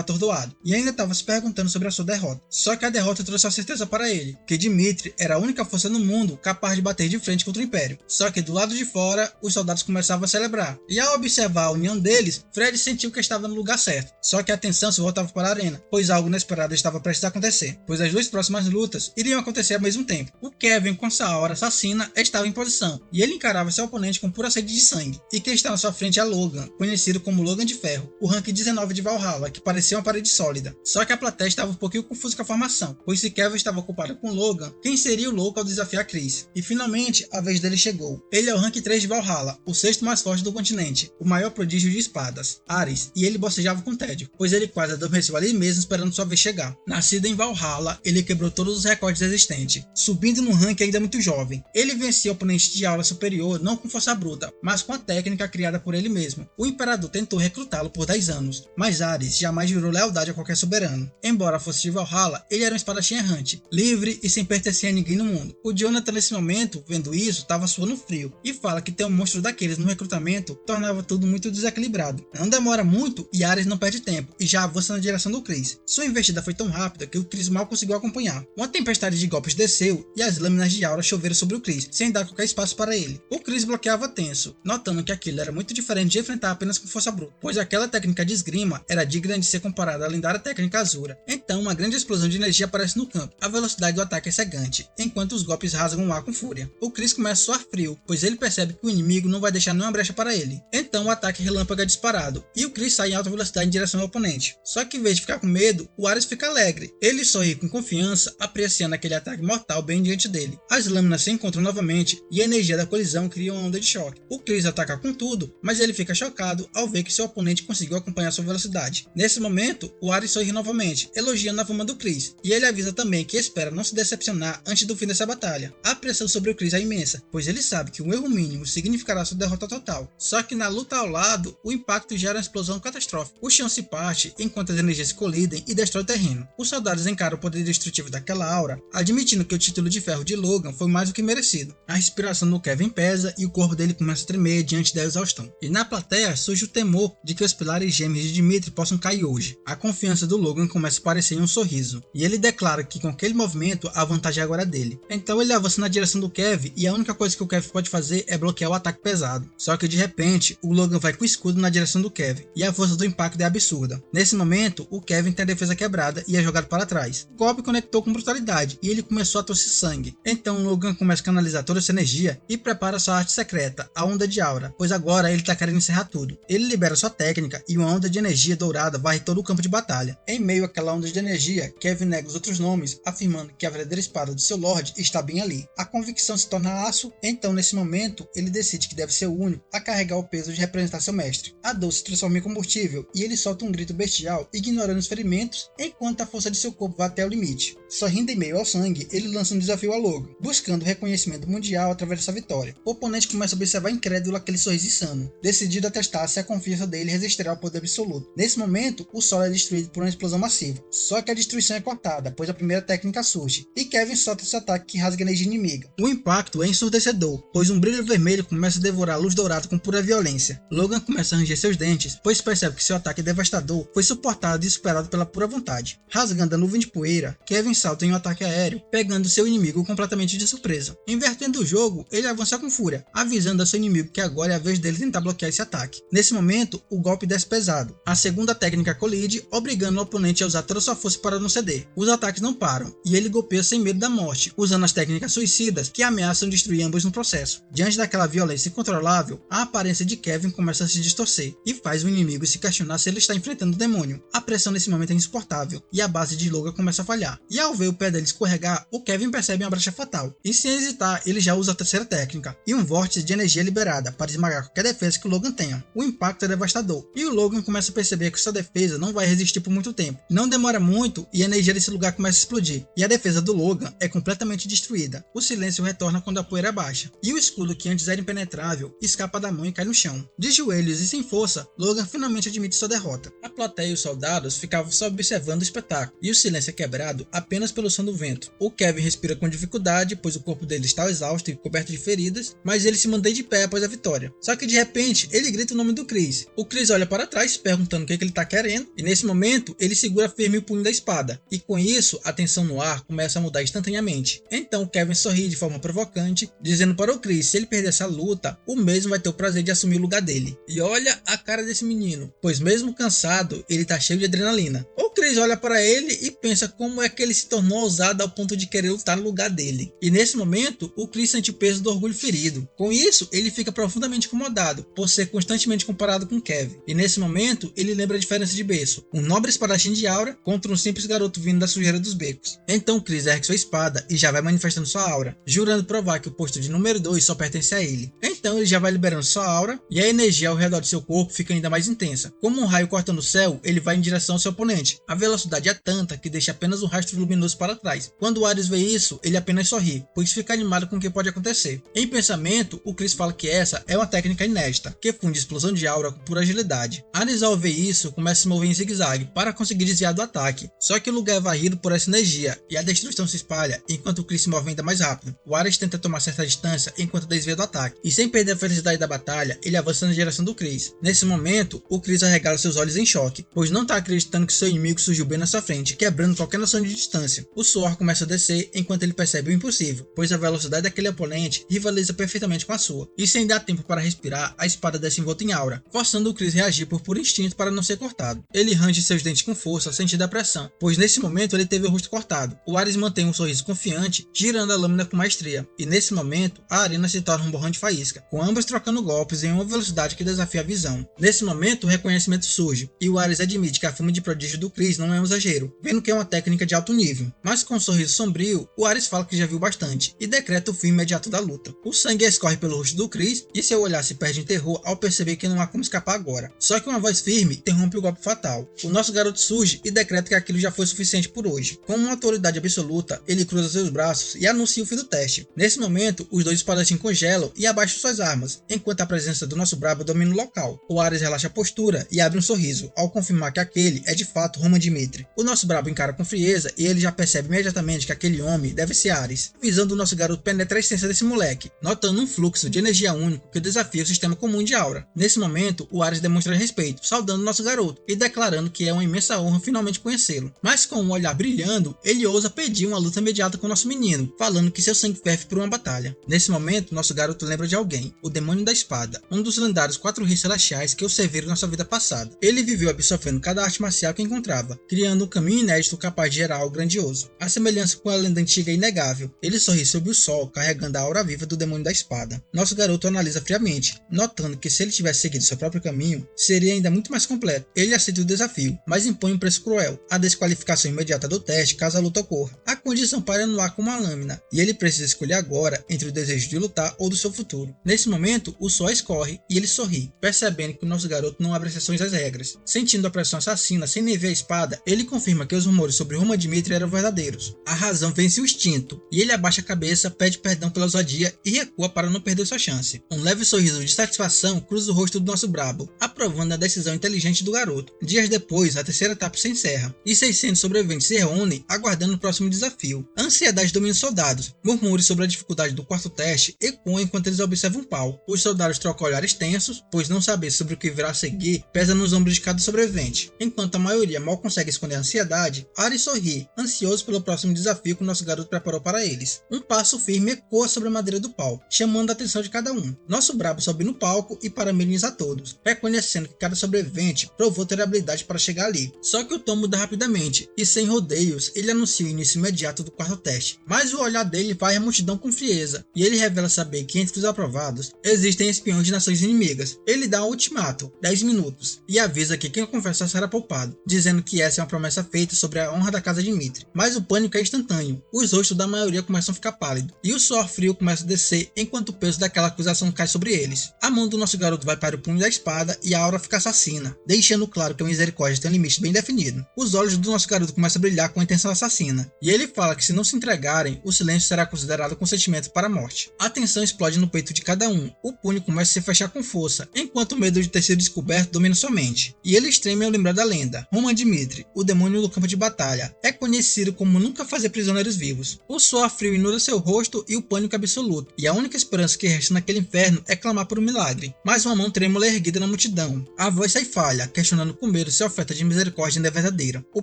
S1: atordoado, e ainda estava se perguntando sobre a sua derrota. Só que a derrota trouxe a certeza para ele, que Dmitri era a única força no mundo capaz de bater de frente contra o Império. Só que do lado de fora, os soldados começavam a celebrar, e ao observar a união deles, Fred sentiu que estava no lugar certo. Só que a atenção se voltava para a arena, pois algo inesperado estava prestes a acontecer, pois as duas próximas lutas iriam acontecer ao mesmo tempo. O Kevin, com sua aura assassina, estava em posição, e ele encarava seu oponente oponente com pura sede de sangue. E quem está na sua frente é Logan, conhecido como Logan de Ferro, o rank 19 de Valhalla, que parecia uma parede sólida. Só que a plateia estava um pouquinho confusa com a formação, pois se Kevin estava ocupado com Logan, quem seria o louco ao desafiar Chris? E finalmente, a vez dele chegou. Ele é o rank 3 de Valhalla, o sexto mais forte do continente, o maior prodígio de espadas, Ares, e ele bocejava com tédio, pois ele quase adormeceu ali mesmo esperando sua vez chegar. Nascido em Valhalla, ele quebrou todos os recordes existentes, subindo no rank ainda muito jovem. Ele vencia oponentes de aura superior não com força bruta, mas com a técnica criada por ele mesmo. O imperador tentou recrutá-lo por 10 anos, mas Ares jamais jurou lealdade a qualquer soberano. Embora fosse de Valhalla, ele era um espadachim errante, livre e sem pertencer a ninguém no mundo. O Jonathan nesse momento, vendo isso, estava suando frio, e fala que ter um monstro daqueles no recrutamento tornava tudo muito desequilibrado. Não demora muito e Ares não perde tempo, e já avança na direção do Chris. Sua investida foi tão rápida que o Chris mal conseguiu acompanhar. Uma tempestade de golpes desceu e as lâminas de aura choveram sobre o Chris, sem dar qualquer espaço para ele. O Chris bloqueava tenso, notando que aquilo era muito diferente de enfrentar apenas com força bruta, pois aquela técnica de esgrima era digna de ser comparada à lendária técnica Azura. Então uma grande explosão de energia aparece no campo. A velocidade do ataque é cegante, enquanto os golpes rasgam o ar com fúria. O Chris começa a suar frio, pois ele percebe que o inimigo não vai deixar nenhuma brecha para ele. Então o ataque relâmpago é disparado, e o Chris sai em alta velocidade em direção ao oponente. Só que em vez de ficar com medo, o Ares fica alegre. Ele sorri com confiança, apreciando aquele ataque mortal bem diante dele. As lâminas se encontram novamente e a energia da colisão cria uma onda de choque. O Chris ataca com tudo, mas ele fica chocado ao ver que seu oponente conseguiu acompanhar sua velocidade. Nesse momento, o Ares sorri novamente, elogiando a fama do Chris, e ele avisa também que espera não se decepcionar antes do fim dessa batalha. A pressão sobre o Chris é imensa, pois ele sabe que um erro mínimo significará sua derrota total. Só que na luta ao lado, o impacto gera uma explosão catastrófica. O chão se parte enquanto as energias se colidem e destrói o terreno. Os soldados encaram o poder destrutivo daquela aura, admitindo que o título de ferro de Logan foi mais do que merecido. A respiração do Kevin pesa e o corpo dele começa a tremer diante da exaustão. E na plateia surge o temor de que os pilares gêmeos de Dimitri possam cair hoje. A confiança do Logan começa a aparecer em um sorriso, e ele declara que com aquele movimento a vantagem agora é dele. Então ele avança na direção do Kevin e a única coisa que o Kevin pode fazer é bloquear o ataque pesado. Só que de repente, o Logan vai com o escudo na direção do Kevin, e a força do impacto é absurda. Nesse momento, o Kevin tem a defesa quebrada e é jogado para trás. O golpe conectou com brutalidade e ele começou a tossir sangue. Então Logan começa a canalizar toda essa energia e prepara sua arte secreta, a onda de aura, pois agora ele tá querendo encerrar tudo. Ele libera sua técnica e uma onda de energia dourada varre todo o campo de batalha. Em meio àquela onda de energia, Kevin nega os outros nomes, afirmando que a verdadeira espada do seu Lorde está bem ali. A convicção se torna aço, então nesse momento ele decide que deve ser o único a carregar o peso de representar seu mestre. A dor se transforma em combustível e ele solta um grito bestial, ignorando os ferimentos, enquanto a força de seu corpo vai até o limite. Sorrindo em meio ao sangue, ele lança um desafio a Logan, buscando reconhecimento mundial através dessa vitória. O oponente começa a observar incrédulo aquele sorriso insano, decidido a testar se a confiança dele resistirá ao poder absoluto. Nesse momento, o solo é destruído por uma explosão massiva, só que a destruição é cortada, pois a primeira técnica surge, e Kevin solta seu ataque que rasga a energia inimiga. O impacto é ensurdecedor, pois um brilho vermelho começa a devorar a luz dourada com pura violência. Logan começa a ranger seus dentes, pois percebe que seu ataque devastador foi suportado e superado pela pura vontade. Rasgando a nuvem de poeira, Kevin salta em um ataque aéreo, pegando seu inimigo completamente de surpresa. Invertendo o jogo, ele avança com fúria, avisando a seu inimigo que agora é a vez dele tentar bloquear esse ataque. Nesse momento, o golpe desce pesado. A segunda técnica colide, obrigando o oponente a usar toda sua força para não ceder. Os ataques não param, e ele golpeia sem medo da morte, usando as técnicas suicidas que ameaçam destruir ambos no processo. Diante daquela violência incontrolável, a aparência de Kevin começa a se distorcer, e faz o inimigo se questionar se ele está enfrentando o demônio. A pressão nesse momento é insuportável, e a base de Logan começa a falhar. E ao ver o pé dele escorregar, o Kevin percebe uma brecha fatal, e sem hesitar, ele já usa a terceira técnica, e um vórtice de energia liberada para esmagar qualquer defesa que o Logan tenha. O impacto é devastador, e o Logan começa a perceber que sua defesa não vai resistir por muito tempo. Não demora muito e a energia desse lugar começa a explodir, e a defesa do Logan é completamente destruída. O silêncio retorna quando a poeira baixa, e o escudo que antes era impenetrável escapa da mão e cai no chão. De joelhos e sem força, Logan finalmente admite sua derrota. A plateia e os soldados ficavam só observando o espetáculo, e o silêncio é quebrado apenas pelo som do vento. O Kevin respira com dificuldade, pois o corpo dele está exausto e coberto de feridas, mas ele se mantém de pé após a vitória. Só que de repente, ele grita o nome do Chris. O Chris olha para trás, perguntando o que ele está querendo, e nesse momento, ele segura firme o punho da espada, e com isso, a tensão no ar começa a mudar instantaneamente. Então o Kevin sorri de forma provocante, dizendo para o Chris se ele perder essa luta, o mesmo vai ter o prazer de assumir o lugar dele. E olha a cara desse menino, pois mesmo cansado, ele tá cheio de adrenalina. O Chris Chris olha para ele e pensa como é que ele se tornou ousado ao ponto de querer lutar no lugar dele. E nesse momento, o Chris sente o peso do orgulho ferido. Com isso, ele fica profundamente incomodado por ser constantemente comparado com Kevin. E nesse momento, ele lembra a diferença de berço: um nobre espadachim de aura contra um simples garoto vindo da sujeira dos becos. Então Chris ergue sua espada e já vai manifestando sua aura, jurando provar que o posto de número 2 só pertence a ele. Então ele já vai liberando sua aura e a energia ao redor de seu corpo fica ainda mais intensa. Como um raio cortando o céu, ele vai em direção ao seu oponente. A velocidade é tanta que deixa apenas um rastro luminoso para trás. Quando o Ares vê isso, ele apenas sorri, pois fica animado com o que pode acontecer. Em pensamento, o Chris fala que essa é uma técnica inédita, que funde explosão de aura com pura agilidade. Ares, ao ver isso, começa a se mover em zigue-zague para conseguir desviar do ataque. Só que o lugar é varrido por essa energia e a destruição se espalha enquanto o Chris se move ainda mais rápido. O Ares tenta tomar certa distância enquanto desvia do ataque, e sem perder a felicidade da batalha, ele avança na direção do Chris. Nesse momento, o Chris arregala seus olhos em choque, pois não está acreditando que seu inimigo surgiu bem na sua frente, quebrando qualquer noção de distância. O suor começa a descer enquanto ele percebe o impossível, pois a velocidade daquele oponente rivaliza perfeitamente com a sua. E sem dar tempo para respirar, a espada desce envolta em aura, forçando o Chris a reagir por puro instinto para não ser cortado. Ele range seus dentes com força, sentindo a pressão, pois nesse momento ele teve o rosto cortado. O Ares mantém um sorriso confiante, girando a lâmina com maestria, e nesse momento a arena se torna um borrão de faísca, com ambos trocando golpes em uma velocidade que desafia a visão. Nesse momento o reconhecimento surge, e o Ares admite que a fama de prodígio do Chris não é um exagero, vendo que é uma técnica de alto nível. Mas com um sorriso sombrio, o Ares fala que já viu bastante, e decreta o fim imediato da luta. O sangue escorre pelo rosto do Chris, e seu olhar se perde em terror ao perceber que não há como escapar agora. Só que uma voz firme interrompe o golpe fatal. O nosso garoto surge e decreta que aquilo já foi suficiente por hoje. Com uma autoridade absoluta, ele cruza seus braços e anuncia o fim do teste. Nesse momento, os dois espadachins congelam e abaixam suas armas, enquanto a presença do nosso brabo domina o local. O Ares relaxa a postura e abre um sorriso, ao confirmar que aquele é de fato Roman Dimitri. O nosso brabo encara com frieza e ele já percebe imediatamente que aquele homem deve ser Ares. A visão do nosso garoto penetra a essência desse moleque, notando um fluxo de energia único que desafia o sistema comum de aura. Nesse momento, o Ares demonstra respeito, saudando o nosso garoto e declarando que é uma imensa honra finalmente conhecê-lo. Mas com um olhar brilhando, ele ousa pedir uma luta imediata com o nosso menino, falando que seu sangue ferve por uma batalha. Nesse momento, nosso garoto lembra de alguém, o Demônio da Espada, um dos lendários 4 reis celestiais que o serviram na sua vida passada. Ele viveu absorvendo cada arte marcial que encontrava, criando um caminho inédito capaz de gerar algo grandioso. A semelhança com a lenda antiga é inegável. Ele sorri sob o sol, carregando a aura viva do Demônio da Espada. Nosso garoto analisa friamente, notando que se ele tivesse seguido seu próprio caminho, seria ainda muito mais completo. Ele aceita o desafio, mas impõe um preço cruel: a desqualificação imediata do teste caso a luta ocorra. A condição para no ar como uma lâmina, e ele precisa escolher agora entre o desejo de lutar ou do seu futuro. Nesse momento, o sol escorre e ele sorri, percebendo que o nosso garoto não abre exceções às regras. Sentindo a pressão assassina sem nem ver a espada, ele confirma que os rumores sobre Roman Dimitri eram verdadeiros. A razão vence o instinto, e ele abaixa a cabeça, pede perdão pela ousadia e recua para não perder sua chance. Um leve sorriso de satisfação cruza o rosto do nosso brabo, aprovando a decisão inteligente do garoto. Dias depois, a terceira etapa se encerra, e 600 sobreviventes se reúnem, aguardando o próximo desafio. A ansiedade domina os soldados. Murmúrios sobre a dificuldade do quarto teste ecoam enquanto eles observam o palco. Os soldados trocam olhares tensos, pois não saber sobre o que virá a seguir pesa nos ombros de cada sobrevivente. Enquanto a maioria mal consegue esconder a ansiedade, Ares sorri, ansioso pelo próximo desafio que o nosso garoto preparou para eles. Um passo firme ecoa sobre a madeira do palco, chamando a atenção de cada um. Nosso brabo sobe no palco e parabeniza a todos, reconhecendo que cada sobrevivente provou ter habilidade para chegar ali. Só que o tom muda rapidamente, e sem rodeios, ele anuncia o início imediato do quarto teste. Mas o olhar dele vai à multidão com frieza, e ele revela saber que entre os aprovados existem espiões de nações inimigas. Ele dá um ultimato, 10 minutos, e avisa que quem confessar será poupado, dizendo que essa é uma promessa feita sobre a honra da casa de Dimitri. Mas o pânico é instantâneo, os rostos da maioria começam a ficar pálidos, e o suor frio começa a descer enquanto o peso daquela acusação cai sobre eles. A mão do nosso garoto vai para o punho da espada e a aura fica assassina, deixando claro que a misericórdia tem um limite bem definido. Os olhos do nosso garoto começam a brilhar com a intenção assassina, e ele fala que se não se entregarem, o silêncio será considerado consentimento para a morte. A tensão explode no peito de cada um, o punho começa a se fechar com força, enquanto o medo de ter sido descoberto domina sua mente, e eles tremem ao lembrar da lenda. Roman Dimitri, o demônio do campo de batalha, é conhecido como nunca fazer prisioneiros vivos. O suor frio inunda seu rosto e o pânico absoluto, e a única esperança que resta naquele inferno é clamar por um milagre. Mas uma mão trêmula é erguida na multidão. A voz sai falha, questionando com medo se a oferta de misericórdia ainda é verdadeira. O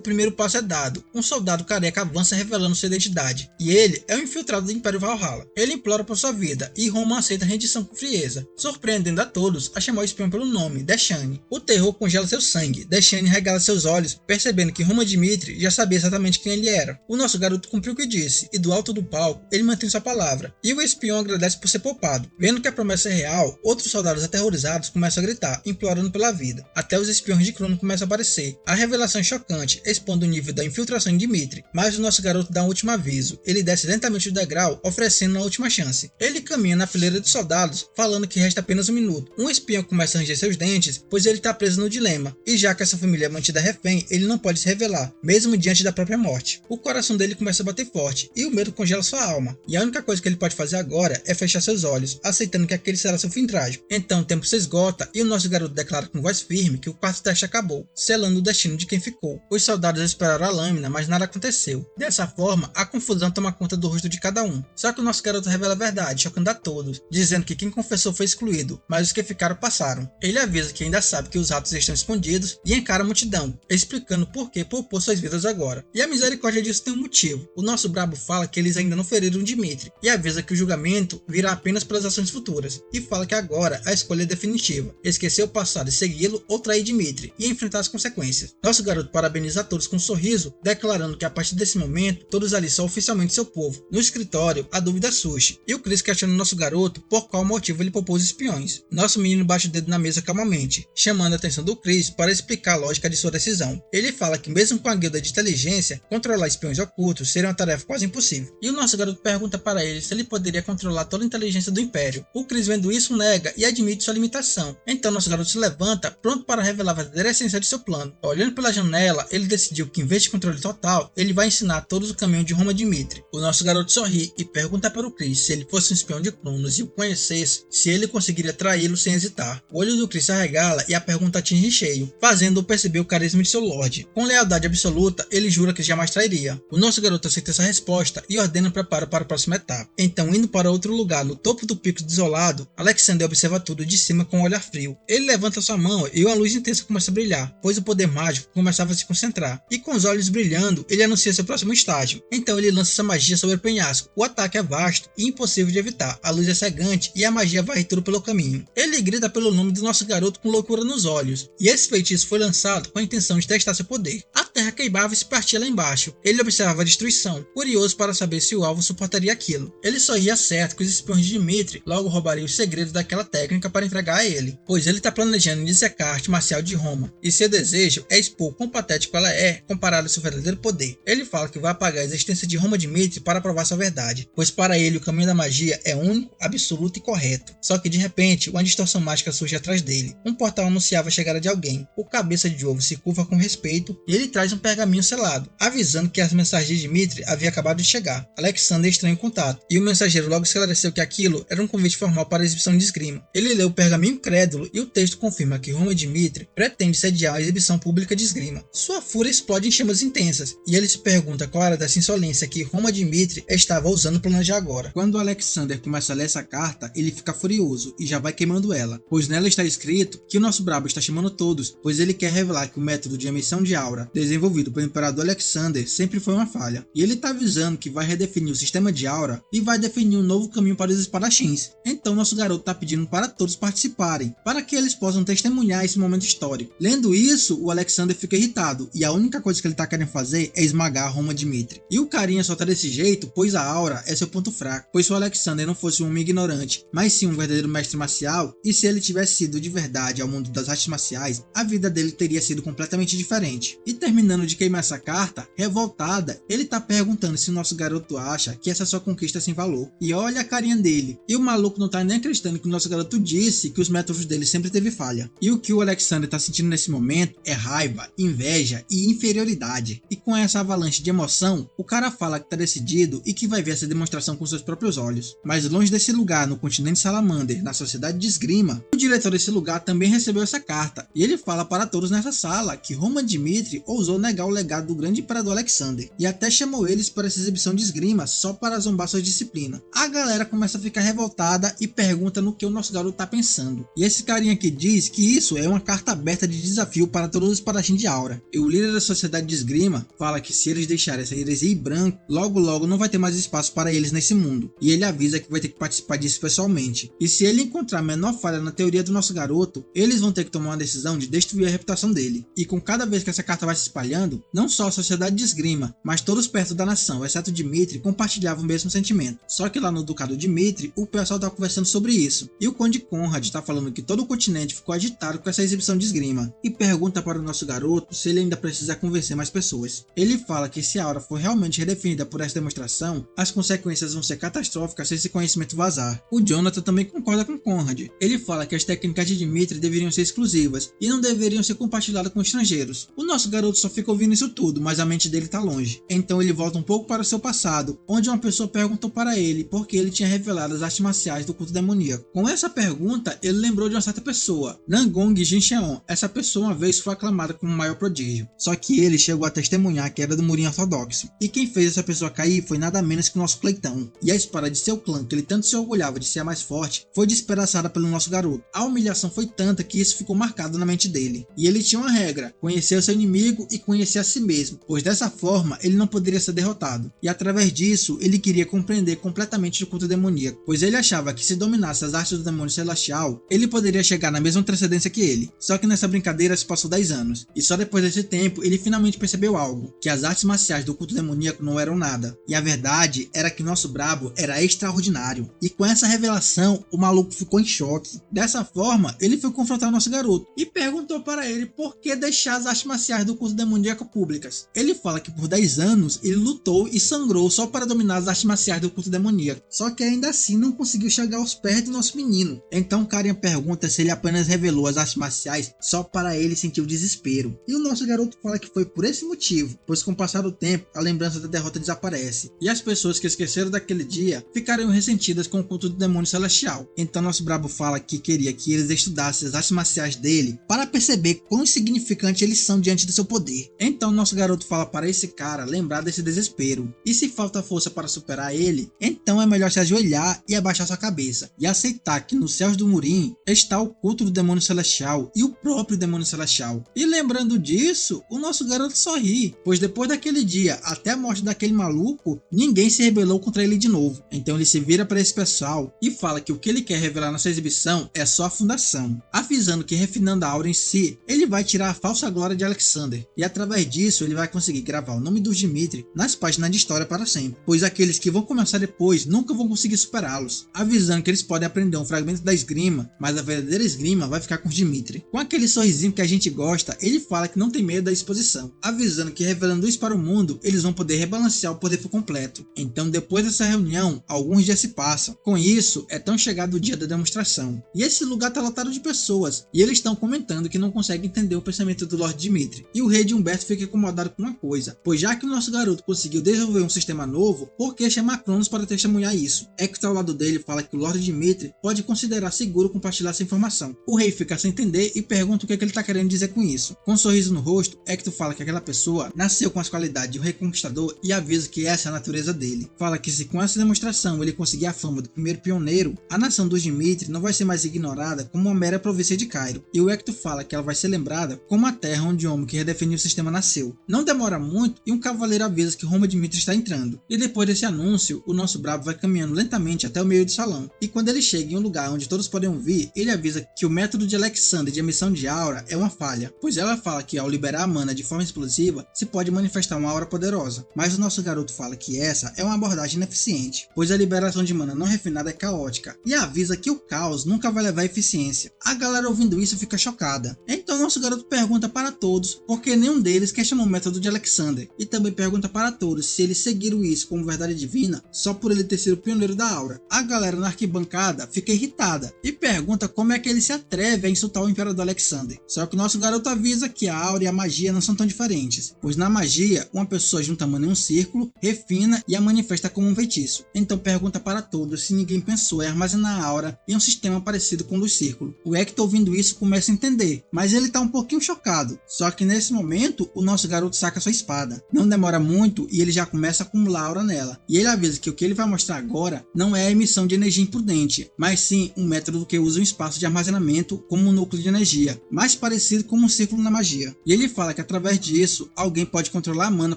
S1: primeiro passo é dado. Um soldado careca avança revelando sua identidade, e ele é um infiltrado do Império Valhalla. Ele implora por sua vida, e Roman aceita rendição. medição com frieza, surpreendendo a todos a chamar o espião pelo nome, Deshani. O terror congela seu sangue, Deshani regala seus olhos, percebendo que Roma Dmitri já sabia exatamente quem ele era. O nosso garoto cumpriu o que disse, e do alto do palco, ele mantém sua palavra, e o espião agradece por ser poupado. Vendo que a promessa é real, outros soldados aterrorizados começam a gritar, implorando pela vida. Até os espiões de Crono começam a aparecer. A revelação é chocante, expondo o nível da infiltração de Dmitri, mas o nosso garoto dá um último aviso. Ele desce lentamente o degrau, oferecendo uma última chance. Ele caminha na fileira de soldados, falando que resta apenas um minuto. Um espião começa a ranger seus dentes, pois ele está preso no dilema, e já que essa família é mantida refém, ele não pode se revelar, mesmo diante da própria morte. O coração dele começa a bater forte, e o medo congela sua alma, e a única coisa que ele pode fazer agora é fechar seus olhos, aceitando que aquele será seu fim trágico. Então o tempo se esgota, e o nosso garoto declara com voz firme que o quarto teste acabou, selando o destino de quem ficou. Os soldados esperaram a lâmina, mas nada aconteceu. Dessa forma, a confusão toma conta do rosto de cada um. Só que o nosso garoto revela a verdade, chocando a todos, dizendo que quem confessou foi excluído, mas os que ficaram passaram. Ele avisa que ainda sabe que os ratos estão escondidos e encara a multidão, explicando por que poupou suas vidas agora. E a misericórdia disso tem um motivo. O nosso brabo fala que eles ainda não feriram Dmitri, e avisa que o julgamento virá apenas pelas ações futuras, e fala que agora a escolha é definitiva, esquecer o passado e segui-lo ou trair Dmitri, e enfrentar as consequências. Nosso garoto parabeniza a todos com um sorriso, declarando que a partir desse momento, todos ali são oficialmente seu povo. No escritório, a dúvida surge, e o Chris questiona o nosso garoto por qual motivo ele poupou os espiões. Nosso menino bate o dedo na mesa calmamente, chamando a atenção do Chris para explicar a lógica de sua decisão. Ele fala que mesmo com a guilda de inteligência, controlar espiões ocultos seria uma tarefa quase impossível. E o nosso garoto pergunta para ele se ele poderia controlar toda a inteligência do Império. O Chris, vendo isso, nega e admite sua limitação. Então nosso garoto se levanta, pronto para revelar a verdadeira essência de seu plano. Olhando pela janela, ele decidiu que em vez de controle total, ele vai ensinar a todos o caminho de Roma Dmitri. O nosso garoto sorri e pergunta para o Chris se ele fosse um espião de Cronos e o conhecesse, se ele conseguiria traí-lo sem hesitar. O olho do Chris se arregala e a pergunta atinge em cheio, fazendo-o perceber o carisma de seu Lorde. Com lealdade absoluta, ele jura que jamais trairia. O nosso garoto aceita essa resposta e ordena o preparo para a próxima etapa. Então, indo para outro lugar no topo do pico desolado, Alexander observa tudo de cima com um olhar frio. Ele levanta sua mão e uma luz intensa começa a brilhar, pois o poder mágico começava a se concentrar. E com os olhos brilhando, ele anuncia seu próximo estágio. Então ele lança essa magia sobre o penhasco. O ataque é vasto e impossível de evitar. A luz é cegante e a magia varre tudo pelo caminho. Ele grita pelo nome do nosso garoto com loucura nos olhos. E esse feitiço foi lançado com a intenção de testar seu poder. A terra queimava e se partia lá embaixo. Ele observava a destruição, curioso para saber se o alvo suportaria aquilo. Ele sorria certo que os espiões de Dmitri logo roubariam os segredos daquela técnica para entregar a ele, pois ele está planejando dissecar a arte marcial de Roma, e seu desejo é expor quão patético ela é comparado ao seu verdadeiro poder. Ele fala que vai apagar a existência de Roma Dmitri para provar sua verdade, pois para ele o caminho da magia é único, absoluto e correto. Só que de repente, uma distorção mágica surge atrás dele. Um portal anunciava a chegada de alguém. O cabeça de ovo se curva com respeito e ele traz um pergaminho selado, avisando que as mensagens de Dmitri haviam acabado de chegar. Alexander estranha o contato, e o mensageiro logo esclareceu que aquilo era um convite formal para a exibição de esgrima. Ele leu o pergaminho incrédulo e o texto confirma que Roma Dmitri pretende sediar a exibição pública de esgrima. Sua fúria explode em chamas intensas, e ele se pergunta qual era dessa insolência que Roma Dmitri estava usando para planejar agora. Quando Alexander começa a ler essa carta, ele fica furioso e já vai queimando ela, pois nela está escrito que o nosso brabo está chamando todos, pois ele quer revelar que o método de emissão de aura desenvolvido pelo imperador Alexander sempre foi uma falha, e ele está avisando que vai redefinir o sistema de aura e vai definir um novo caminho para os espadachins. Então nosso garoto está pedindo para todos participarem, para que eles possam testemunhar esse momento histórico. Lendo isso, o Alexander fica irritado, e a única coisa que ele está querendo fazer é esmagar Roma Dmitri. E o carinha só tá desse jeito, pois a aura é seu ponto fraco, pois se o Alexander não fosse um homem ignorante, mas sim um verdadeiro mestre marcial, e se ele tivesse sido de verdade ao mundo das artes marciais, a vida dele teria sido completamente diferente. E terminando de queimar essa carta, revoltada, ele tá perguntando se o nosso garoto acha que essa sua conquista é sem valor. E olha a carinha dele. E o maluco não tá nem acreditando que o nosso garoto disse que os métodos dele sempre teve falha. E o que o Alexander tá sentindo nesse momento é raiva, inveja e inferioridade. E com essa avalanche de emoção, o cara fala que tá decidido e que vai ver essa demonstração com seus próprios olhos. Mas longe desse lugar, no continente Salamander, na sociedade de esgrima, o diretor desse lugar também recebeu essa carta. E ele fala para todos nessa sala que Roma Dmitri ousou ousou negar o legado do grande imperador Alexander, e até chamou eles para essa exibição de esgrima só para zombar sua disciplina. A galera começa a ficar revoltada e pergunta no que o nosso garoto tá pensando. E esse carinha aqui diz que isso é uma carta aberta de desafio para todos os espadachins de Aura. E o líder da sociedade de esgrima fala que se eles deixarem essa heresia ir branco, logo não vai ter mais espaço para eles nesse mundo. E ele avisa que vai ter que participar disso pessoalmente. E se ele encontrar a menor falha na teoria do nosso garoto, eles vão ter que tomar uma decisão de destruir a reputação dele. E com cada vez que essa carta vai se espalhando, não só a sociedade de esgrima, mas todos perto da nação, exceto Dmitri, compartilhavam o mesmo sentimento. Só que lá no Ducado Dmitri, o pessoal tá conversando sobre isso. E o Conde Conrad tá falando que todo o continente ficou agitado com essa exibição de esgrima. E pergunta para o nosso garoto se ele ainda precisa convencer mais pessoas. Ele fala que se a aura for realmente redefinida por essa demonstração, as consequências vão ser catastróficas se esse conhecimento vazar. O Jonathan também concorda com Conrad. Ele fala que as técnicas de Dmitri deveriam ser exclusivas e não deveriam ser compartilhadas com estrangeiros. O nosso garoto só fica ouvindo isso tudo, mas a mente dele tá longe. Então ele volta um pouco para o seu passado, onde uma pessoa perguntou para ele por que ele tinha revelado as artes marciais do culto demoníaco. Com essa pergunta, ele lembrou de uma certa pessoa, Nangong Jincheon. Essa pessoa uma vez foi aclamada como o maior prodígio, só que ele chegou a testemunhar a queda do murinho ortodoxo. E quem fez essa pessoa cair foi nada menos que o nosso Cleitão. E a espada de seu clã, que ele tanto se orgulhava de ser a mais forte, foi despedaçada pelo nosso garoto. A humilhação foi tanta que isso ficou marcado na mente dele. E ele tinha uma regra: conhecer o seu inimigo e conhecer a si mesmo, pois dessa forma ele não poderia ser derrotado. E através disso, ele queria compreender completamente o culto demoníaco, pois ele achava que se dominasse as artes do demônio celestial, ele poderia chegar na mesma transcendência que ele. Só que nessa brincadeira se passou 10 anos, e só depois desse tempo ele finalmente percebeu algo: que as artes marciais do culto demoníaco não eram nada. E a verdade era que nosso brabo era extraordinário. E com essa revelação, o maluco ficou em choque. Dessa forma, ele foi confrontar o nosso garoto e perguntou para ele por que deixar as artes marciais do culto demoníaco públicas. Ele fala que por 10 anos ele lutou e sangrou só para dominar as artes marciais do culto demoníaco, só que ainda assim não conseguiu chegar aos pés do nosso menino. Então Karen pergunta se ele apenas revelou as artes marciais só para ele sentir o desespero. E o nosso garoto fala que foi por esse motivo, pois com o passar do tempo, a lembrança da derrota desaparece. E as pessoas que esqueceram daquele dia ficariam ressentidas com o culto do demônio celestial. Então nosso brabo fala que queria que eles estudassem as artes marciais dele para perceber quão insignificante eles são diante do seu poder. Então nosso garoto fala para esse cara lembrar desse desespero. E se falta força para superar ele, então é melhor se ajoelhar e abaixar sua cabeça e aceitar que nos céus do Murim está o culto do demônio celestial e o próprio demônio celestial. E lembrando disso, o nosso garoto sorri, pois depois daquele dia até a morte daquele maluco, ninguém se rebelou contra ele de novo. Então ele se vira para esse pessoal e fala que o que ele quer revelar nessa exibição é só a fundação, avisando que refinando a aura em si, ele vai tirar a falsa glória de Alexander, e através disso ele vai conseguir gravar o nome do Dmitri nas páginas de história para sempre, pois aqueles que vão começar depois nunca vão conseguir superá-los, avisando que eles podem aprender um fragmento da esgrima, mas a verdadeira esgrima vai ficar com os Dmitri. Com aquele sorrisinho que a gente gosta, ele fala que não tem medo da exposição, avisando que revelando isso para o mundo, eles vão poder rebalancear o poder por completo. Então depois dessa reunião, alguns dias se passam. Com isso, é tão chegado o dia da demonstração, e esse lugar tá lotado de pessoas, e eles estão comentando que não conseguem entender o pensamento do Lord Dmitri. E o rei de Humberto fica incomodado com uma coisa, pois já que o nosso garoto conseguiu desenvolver um sistema novo, por que chamar Cronos para testemunhar isso? Hector ao lado dele fala que o Lord Dmitri pode considerar seguro compartilhar essa informação. O rei fica sem entender e pergunta o que ele tá querendo dizer com isso. Com um sorriso no rosto, Hector fala que aquela pessoa nasceu com as qualidades de um rei conquistador e avisa que essa é a natureza dele. Fala que se com essa demonstração ele conseguir a fama do primeiro pioneiro, a nação dos Dmitri não vai ser mais ignorada como uma mera província de Cairo. E o Hector fala que ela vai ser lembrada como a terra onde o homem que redefiniu o sistema nasceu. Não demora muito e um cavaleiro avisa que Roma Dmitri está entrando. E depois desse anúncio, o nosso brabo vai caminhando lentamente até o meio do salão. E quando ele chega em um lugar onde todos podem ouvir, ele avisa que o método de Alexander de emissão de aura é uma falha, pois ela fala que ao liberar a mana de forma explosiva, se pode manifestar uma aura poderosa. Mas o nosso garoto fala que essa é uma abordagem ineficiente, pois a liberação de mana não refinada é caótica, e avisa que o caos nunca vai levar a eficiência. A galera ouvindo isso fica chocada. Então nosso garoto pergunta para todos por que nenhum deles questionou o método de Alexander, e também pergunta para todos se eles seguiram isso como verdade divina só por ele ter sido o pioneiro da aura. A galera na arquibancada fica irritada e pergunta como é que ele se atreve a insultar o imperador Alexander. Só que nosso garoto avisa que a aura e a magia não são tão diferentes, pois na magia uma pessoa junta a mana em um círculo, refina e a manifesta como um feitiço. Então pergunta para todos se ninguém pensou em armazenar a aura em um sistema parecido com o do círculo. O Hector ouvindo isso começa a entender, mas ele
S5: ele tá um pouquinho chocado. Só que nesse momento, o nosso garoto saca sua espada. Não demora muito e ele já começa a acumular aura nela. E ele avisa que o que ele vai mostrar agora não é a emissão de energia imprudente, mas sim um método que usa um espaço de armazenamento como um núcleo de energia, mais parecido com um círculo na magia. E ele fala que através disso, alguém pode controlar a mana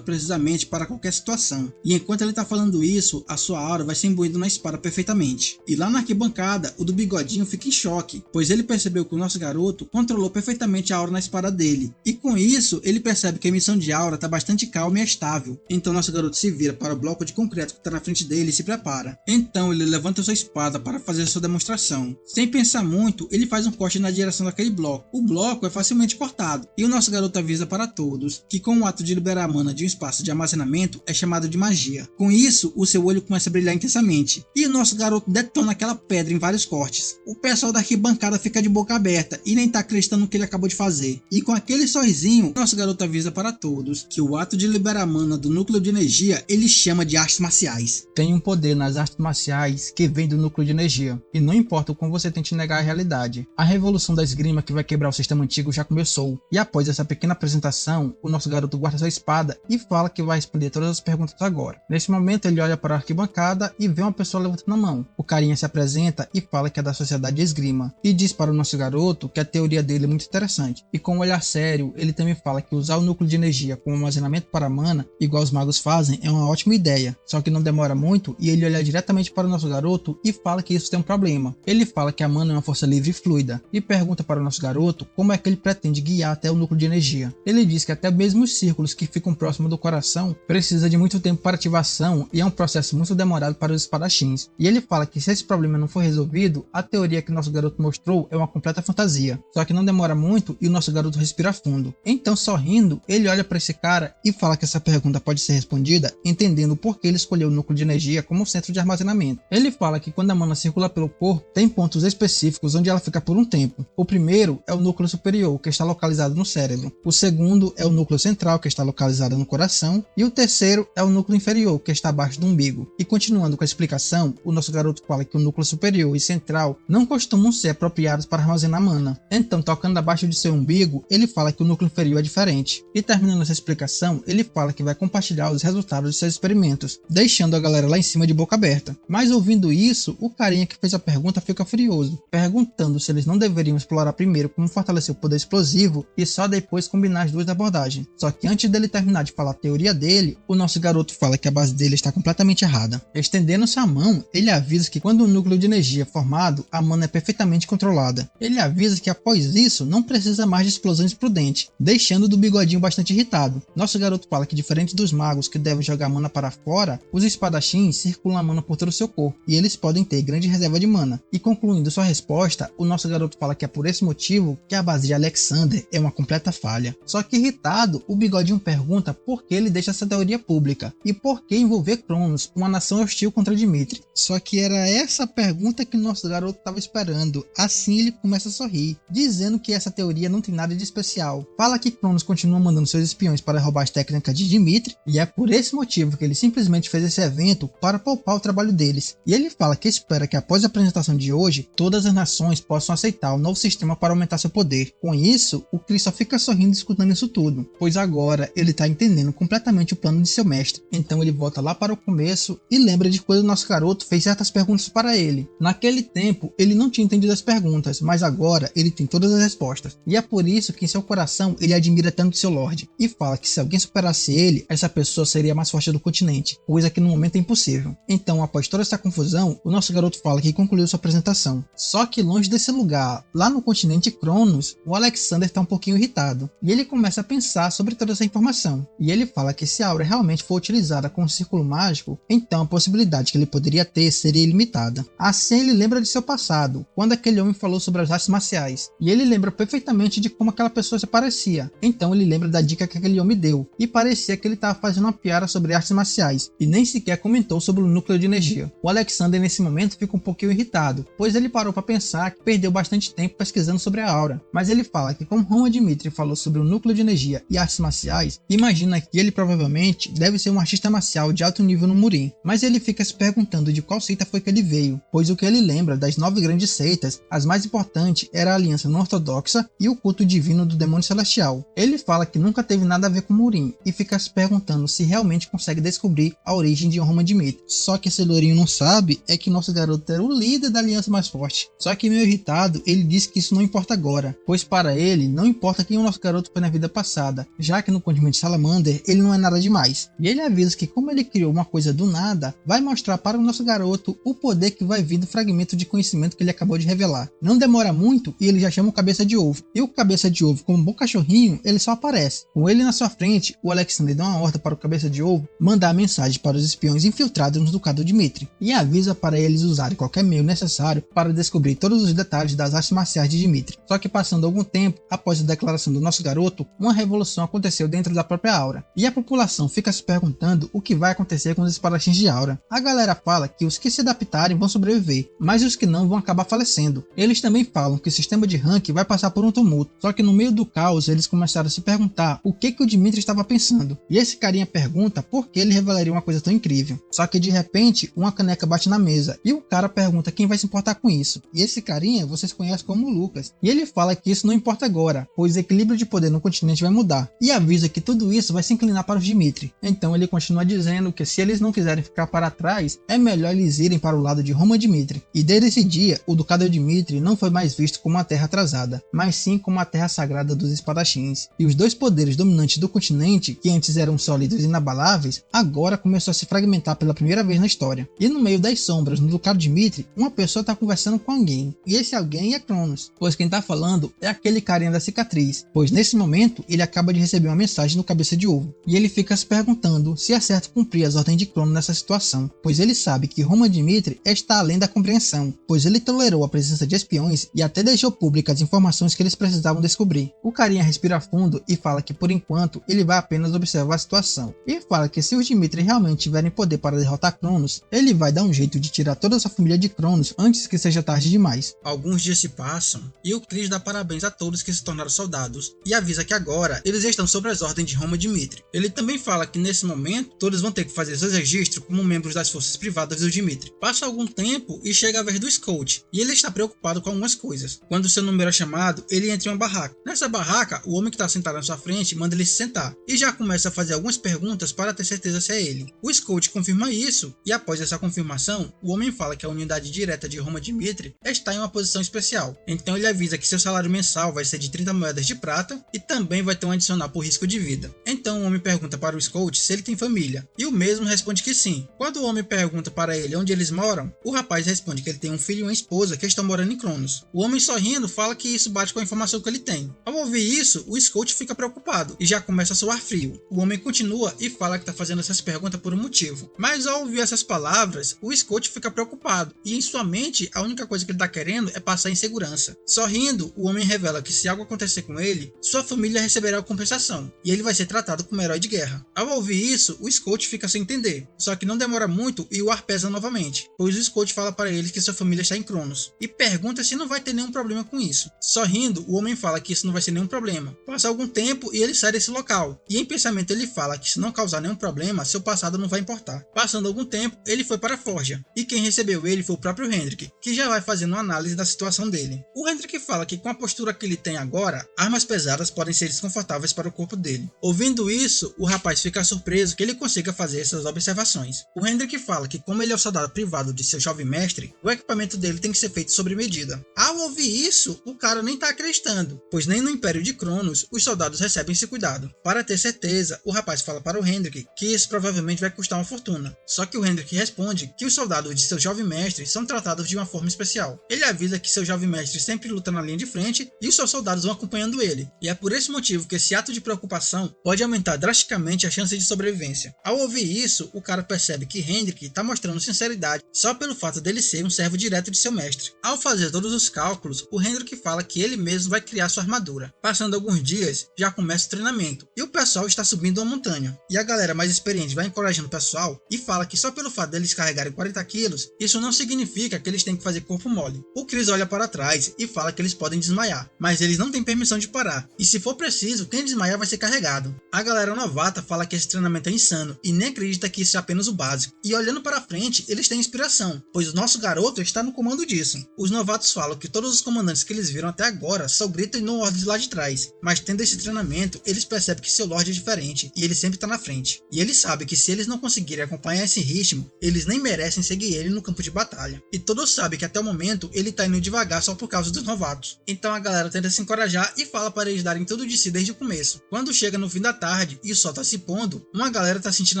S5: precisamente para qualquer situação. E enquanto ele tá falando isso, a sua aura vai se imbuindo na espada perfeitamente. E lá na arquibancada, o do bigodinho fica em choque, pois ele percebeu que o nosso garoto controlou perfeitamente a aura na espada dele. E com isso, ele percebe que a emissão de aura tá bastante calma e estável. Então nosso garoto se vira para o bloco de concreto que tá na frente dele e se prepara. Então ele levanta sua espada para fazer sua demonstração. Sem pensar muito, ele faz um corte na direção daquele bloco. O bloco é facilmente cortado, e o nosso garoto avisa para todos que com o ato de liberar a mana de um espaço de armazenamento é chamado de magia. Com isso, o seu olho começa a brilhar intensamente, e o nosso garoto detona aquela pedra em vários cortes. O pessoal da arquibancada fica de boca aberta e nem tá acreditando no que ele acabou de fazer. E com aquele sorrisinho, nosso garoto avisa para todos que o ato de liberar a mana do núcleo de energia ele chama de artes marciais.
S1: Tem um poder nas artes marciais que vem do núcleo de energia, e não importa o como você tente negar a realidade. A revolução da esgrima que vai quebrar o sistema antigo já começou, e após essa pequena apresentação, o nosso garoto guarda sua espada e fala que vai responder todas as perguntas agora. Nesse momento ele olha para a arquibancada e vê uma pessoa levantando a mão. O carinha se apresenta e fala que é da Sociedade de Esgrima, e diz para o nosso garoto que a teoria dele é muito interessante, e com um olhar sério ele também fala que usar o núcleo de energia como armazenamento para mana, igual os magos fazem, é uma ótima ideia, só que não demora muito e ele olha diretamente para o nosso garoto e fala que isso tem um problema. Ele fala que a mana é uma força livre e fluida, e pergunta para o nosso garoto como é que ele pretende guiar até o núcleo de energia. Ele diz que até mesmo os círculos que ficam próximo do coração precisa de muito tempo para ativação e é um processo muito demorado para os espadachins. E ele fala que se esse problema não for resolvido, a teoria que o nosso garoto mostrou é uma completa fantasia. Só que não demora muito e o nosso garoto respira fundo. Então, sorrindo, ele olha para esse cara e fala que essa pergunta pode ser respondida entendendo por que ele escolheu o núcleo de energia como centro de armazenamento. Ele fala que quando a mana circula pelo corpo, tem pontos específicos onde ela fica por um tempo. O primeiro é o núcleo superior, que está localizado no cérebro. O segundo é o núcleo central, que está localizado no coração. E o terceiro é o núcleo inferior, que está abaixo do umbigo. E continuando com a explicação, o nosso garoto fala que o núcleo superior e central não costumam ser apropriados para armazenar mana. Então, tocando abaixo de seu umbigo, ele fala que o núcleo inferior é diferente. E terminando essa explicação, ele fala que vai compartilhar os resultados de seus experimentos, deixando a galera lá em cima de boca aberta. Mas ouvindo isso, o carinha que fez a pergunta fica furioso, perguntando se eles não deveriam explorar primeiro como fortalecer o poder explosivo e só depois combinar as duas abordagens. Só que antes dele terminar de falar a teoria dele, o nosso garoto fala que a base dele está completamente errada. Estendendo sua mão, ele avisa que quando o núcleo de energia é formado, a mana é perfeitamente controlada. Ele avisa que após isso, não precisa mais de explosões prudentes, deixando o do bigodinho bastante irritado. Nosso garoto fala que diferente dos magos que devem jogar mana para fora, os espadachins circulam a mana por todo o seu corpo, e eles podem ter grande reserva de mana. E concluindo sua resposta, o nosso garoto fala que é por esse motivo que a base de Alexander é uma completa falha. Só que irritado, o bigodinho pergunta por que ele deixa essa teoria pública, e por que envolver Cronos, uma nação hostil contra Dimitri. Só que era essa pergunta que o nosso garoto estava esperando. Assim ele começa a sorrir, dizendo que essa teoria não tem nada de especial. Fala que Cronos continua mandando seus espiões para roubar as técnicas de Dimitri, e é por esse motivo que ele simplesmente fez esse evento para poupar o trabalho deles. E ele fala que espera que após a apresentação de hoje, todas as nações possam aceitar o novo sistema para aumentar seu poder. Com isso, o Chris só fica sorrindo escutando isso tudo, pois agora ele está entendendo completamente o plano de seu mestre. Então ele volta lá para o começo e lembra de quando o nosso garoto fez certas perguntas para ele. Naquele tempo, ele não tinha entendido as perguntas, mas agora ele tem todas as respostas. E é por isso que em seu coração ele admira tanto seu Lorde, e fala que se alguém superasse ele, essa pessoa seria a mais forte do continente, coisa que no momento é impossível. Então, após toda essa confusão, o nosso garoto fala que concluiu sua apresentação. Só que longe desse lugar, lá no continente Cronos, o Alexander está um pouquinho irritado, e ele começa a pensar sobre toda essa informação. E ele fala que se a aura realmente for utilizada com um círculo mágico, então a possibilidade que ele poderia ter seria ilimitada. Assim ele lembra de seu passado, quando aquele homem falou sobre as artes marciais, e ele lembra perfeitamente de como aquela pessoa se parecia. Então ele lembra da dica que aquele homem deu, e parecia que ele estava fazendo uma piada sobre artes marciais, e nem sequer comentou sobre o núcleo de energia. O Alexander nesse momento fica um pouquinho irritado, pois ele parou para pensar que perdeu bastante tempo pesquisando sobre a aura, mas ele fala que como Roma Dimitri falou sobre o núcleo de energia e artes marciais, imagina que ele provavelmente deve ser um artista marcial de alto nível no Murim, mas ele fica se perguntando de qual seita foi que ele veio, pois o que ele lembra das 9 grandes seitas, as mais importantes era a aliança não ortodoxa, e o culto divino do demônio celestial. Ele fala que nunca teve nada a ver com Murim e fica se perguntando se realmente consegue descobrir a origem de Roman Dimitri. Só que esse lourinho não sabe é que nosso garoto era o líder da aliança mais forte. Só que meio irritado, ele diz que isso não importa agora, pois para ele não importa quem o nosso garoto foi na vida passada, já que no condimento Salamander ele não é nada demais. E ele avisa que como ele criou uma coisa do nada, vai mostrar para o nosso garoto o poder que vai vir do fragmento de conhecimento que ele acabou de revelar. Não demora muito e ele já chama o Cabeça de Ovo. E o Cabeça de Ovo, como um bom cachorrinho, ele só aparece. Com ele na sua frente, o Alexander dá uma ordem para o Cabeça de Ovo mandar a mensagem para os espiões infiltrados no Ducado Dimitri e avisa para eles usarem qualquer meio necessário para descobrir todos os detalhes das artes marciais de Dimitri. Só que passando algum tempo, após a declaração do nosso garoto, uma revolução aconteceu dentro da própria Aura. E a população fica se perguntando o que vai acontecer com os espadachins de Aura. A galera fala que os que se adaptarem vão sobreviver, mas os que não vão acabar falecendo. Eles também falam que o sistema de rank vai passar por um tumulto, só que no meio do caos eles começaram a se perguntar o que o Dimitri estava pensando. E esse carinha pergunta por que ele revelaria uma coisa tão incrível. Só que de repente, uma caneca bate na mesa e o cara pergunta quem vai se importar com isso. E esse carinha vocês conhecem como Lucas. E ele fala que isso não importa agora, pois o equilíbrio de poder no continente vai mudar. E avisa que tudo isso vai se inclinar para os Dimitri. Então ele continua dizendo que se eles não quiserem ficar para trás, é melhor eles irem para o lado de Roman Dimitri. E desde esse dia, o Ducado Dimitri não foi mais visto como uma terra atrasada, mas sim como a terra sagrada dos espadachins. E os dois poderes dominantes do continente, que antes eram sólidos e inabaláveis, agora começou a se fragmentar pela primeira vez na história. E no meio das sombras, no Ducado Dimitri, uma pessoa está conversando com alguém. E esse alguém é Cronos, pois quem está falando é aquele carinha da cicatriz, pois nesse momento ele acaba de receber uma mensagem no Cabeça de Ovo. E ele fica se perguntando se é certo cumprir as ordens de Cronos nessa situação, pois ele sabe que Roman Dimitri está além da compreensão, pois ele tolerou a presença de espiões e até deixou públicas as informações que eles precisavam descobrir. O carinha respira fundo e fala que por enquanto ele vai apenas observar a situação, e fala que se os Dimitri realmente tiverem poder para derrotar Cronos, ele vai dar um jeito de tirar toda a sua família de Cronos antes que seja tarde demais. Alguns dias se passam e o Chris dá parabéns a todos que se tornaram soldados e avisa que agora eles estão sob as ordens de Roman Dimitri. Ele também fala que nesse momento todos vão ter que fazer seus registros como membros das forças privadas do Dimitri. Passa algum tempo e chega a vez do Scout, e ele está preocupado com algumas coisas. Quando seu número é chamado, ele entra em uma barraca. Nessa barraca, o homem que está sentado na sua frente manda ele se sentar e já começa a fazer algumas perguntas para ter certeza se é ele. O Scout confirma isso e após essa confirmação, o homem fala que a unidade direta de Roman Dimitri está em uma posição especial. Então ele avisa que seu salário mensal vai ser de 30 moedas de prata e também vai ter um adicional por risco de vida. Então o homem pergunta para o Scout se ele tem família e o mesmo responde que sim. Quando o homem pergunta para ele onde eles moram, o rapaz responde que ele tem um filho e uma esposa que estão morando em Cronos. O homem sorrindo fala que isso bate com a informação que ele tem. Ao ouvir isso, o Scout fica preocupado e já começa a suar frio. O homem continua e fala que está fazendo essas perguntas por um motivo. Mas ao ouvir essas palavras, o Scout fica preocupado e em sua mente a única coisa que ele está querendo é passar em segurança. Sorrindo, o homem revela que se algo acontecer com ele, sua família receberá a compensação e ele vai ser tratado como herói de guerra. Ao ouvir isso, o Scout fica sem entender. Só que não demora muito e o ar pesa novamente, pois o Scout fala para ele que sua família está em Cronos e pergunta se não vai ter nenhum problema com isso. Sorrindo, o homem fala que isso não vai ser nenhum problema. Passa algum tempo e ele sai desse local, e em pensamento ele fala que se não causar nenhum problema, seu passado não vai importar. Passando algum tempo, ele foi para a Forja, e quem recebeu ele foi o próprio Hendrik, que já vai fazendo uma análise da situação dele. O Hendrik fala que com a postura que ele tem agora, armas pesadas podem ser desconfortáveis para o corpo dele. Ouvindo isso, o rapaz fica surpreso que ele consiga fazer essas observações. O Hendrik fala que como ele é o soldado privado de seu jovem mestre, o equipamento dele tem que ser feito sob medida. Ao ouvir isso, o cara nem tá acreditando, pois nem no Império de Cronos os soldados recebem esse cuidado. Para ter certeza, o rapaz fala para o Hendrik que isso provavelmente vai custar uma fortuna. Só que o Hendrik responde que os soldados de seu jovem mestre são tratados de uma forma especial. Ele avisa que seu jovem mestre sempre luta na linha de frente e os seus soldados vão acompanhando ele. E é por esse motivo que esse ato de preocupação pode aumentar drasticamente a chance de sobrevivência. Ao ouvir isso, o cara percebe que Hendrik está mostrando sinceridade só pelo fato dele ser um servo direto de seu mestre. Ao fazer todos os cálculos, o Hendrik fala que ele mesmo vai criar sua armadura. Passando alguns dias, já começa o treinamento e o pessoal está subindo uma montanha. E a galera mais experiente vai encorajando o pessoal e fala que só pelo fato deles carregarem 40 quilos, isso não significa que eles têm que fazer corpo mole. O Chris olha para trás e fala que eles podem desmaiar, mas eles não têm permissão de parar. E se for preciso, quem desmaiar vai ser carregado. A galera novata fala que esse treinamento é insano e nem acredita que isso é apenas o básico. E olhando para frente, eles têm inspiração, pois o nosso garoto está no comando disso. Os novatos falam que todos os comandantes que eles viram até agora só gritam e não ordens lá de trás, mas tendo esse treinamento, eles percebem que seu Lorde é diferente e ele sempre está na frente. E eles sabem que se eles não conseguirem acompanhar esse ritmo, eles nem merecem seguir ele no campo de batalha. E todos sabem que até o momento ele está indo devagar só por causa dos novatos. Então a galera tenta se encorajar e fala para eles darem tudo de si desde o começo. Quando chega no fim da tarde e o sol está se pondo, uma galera está sentindo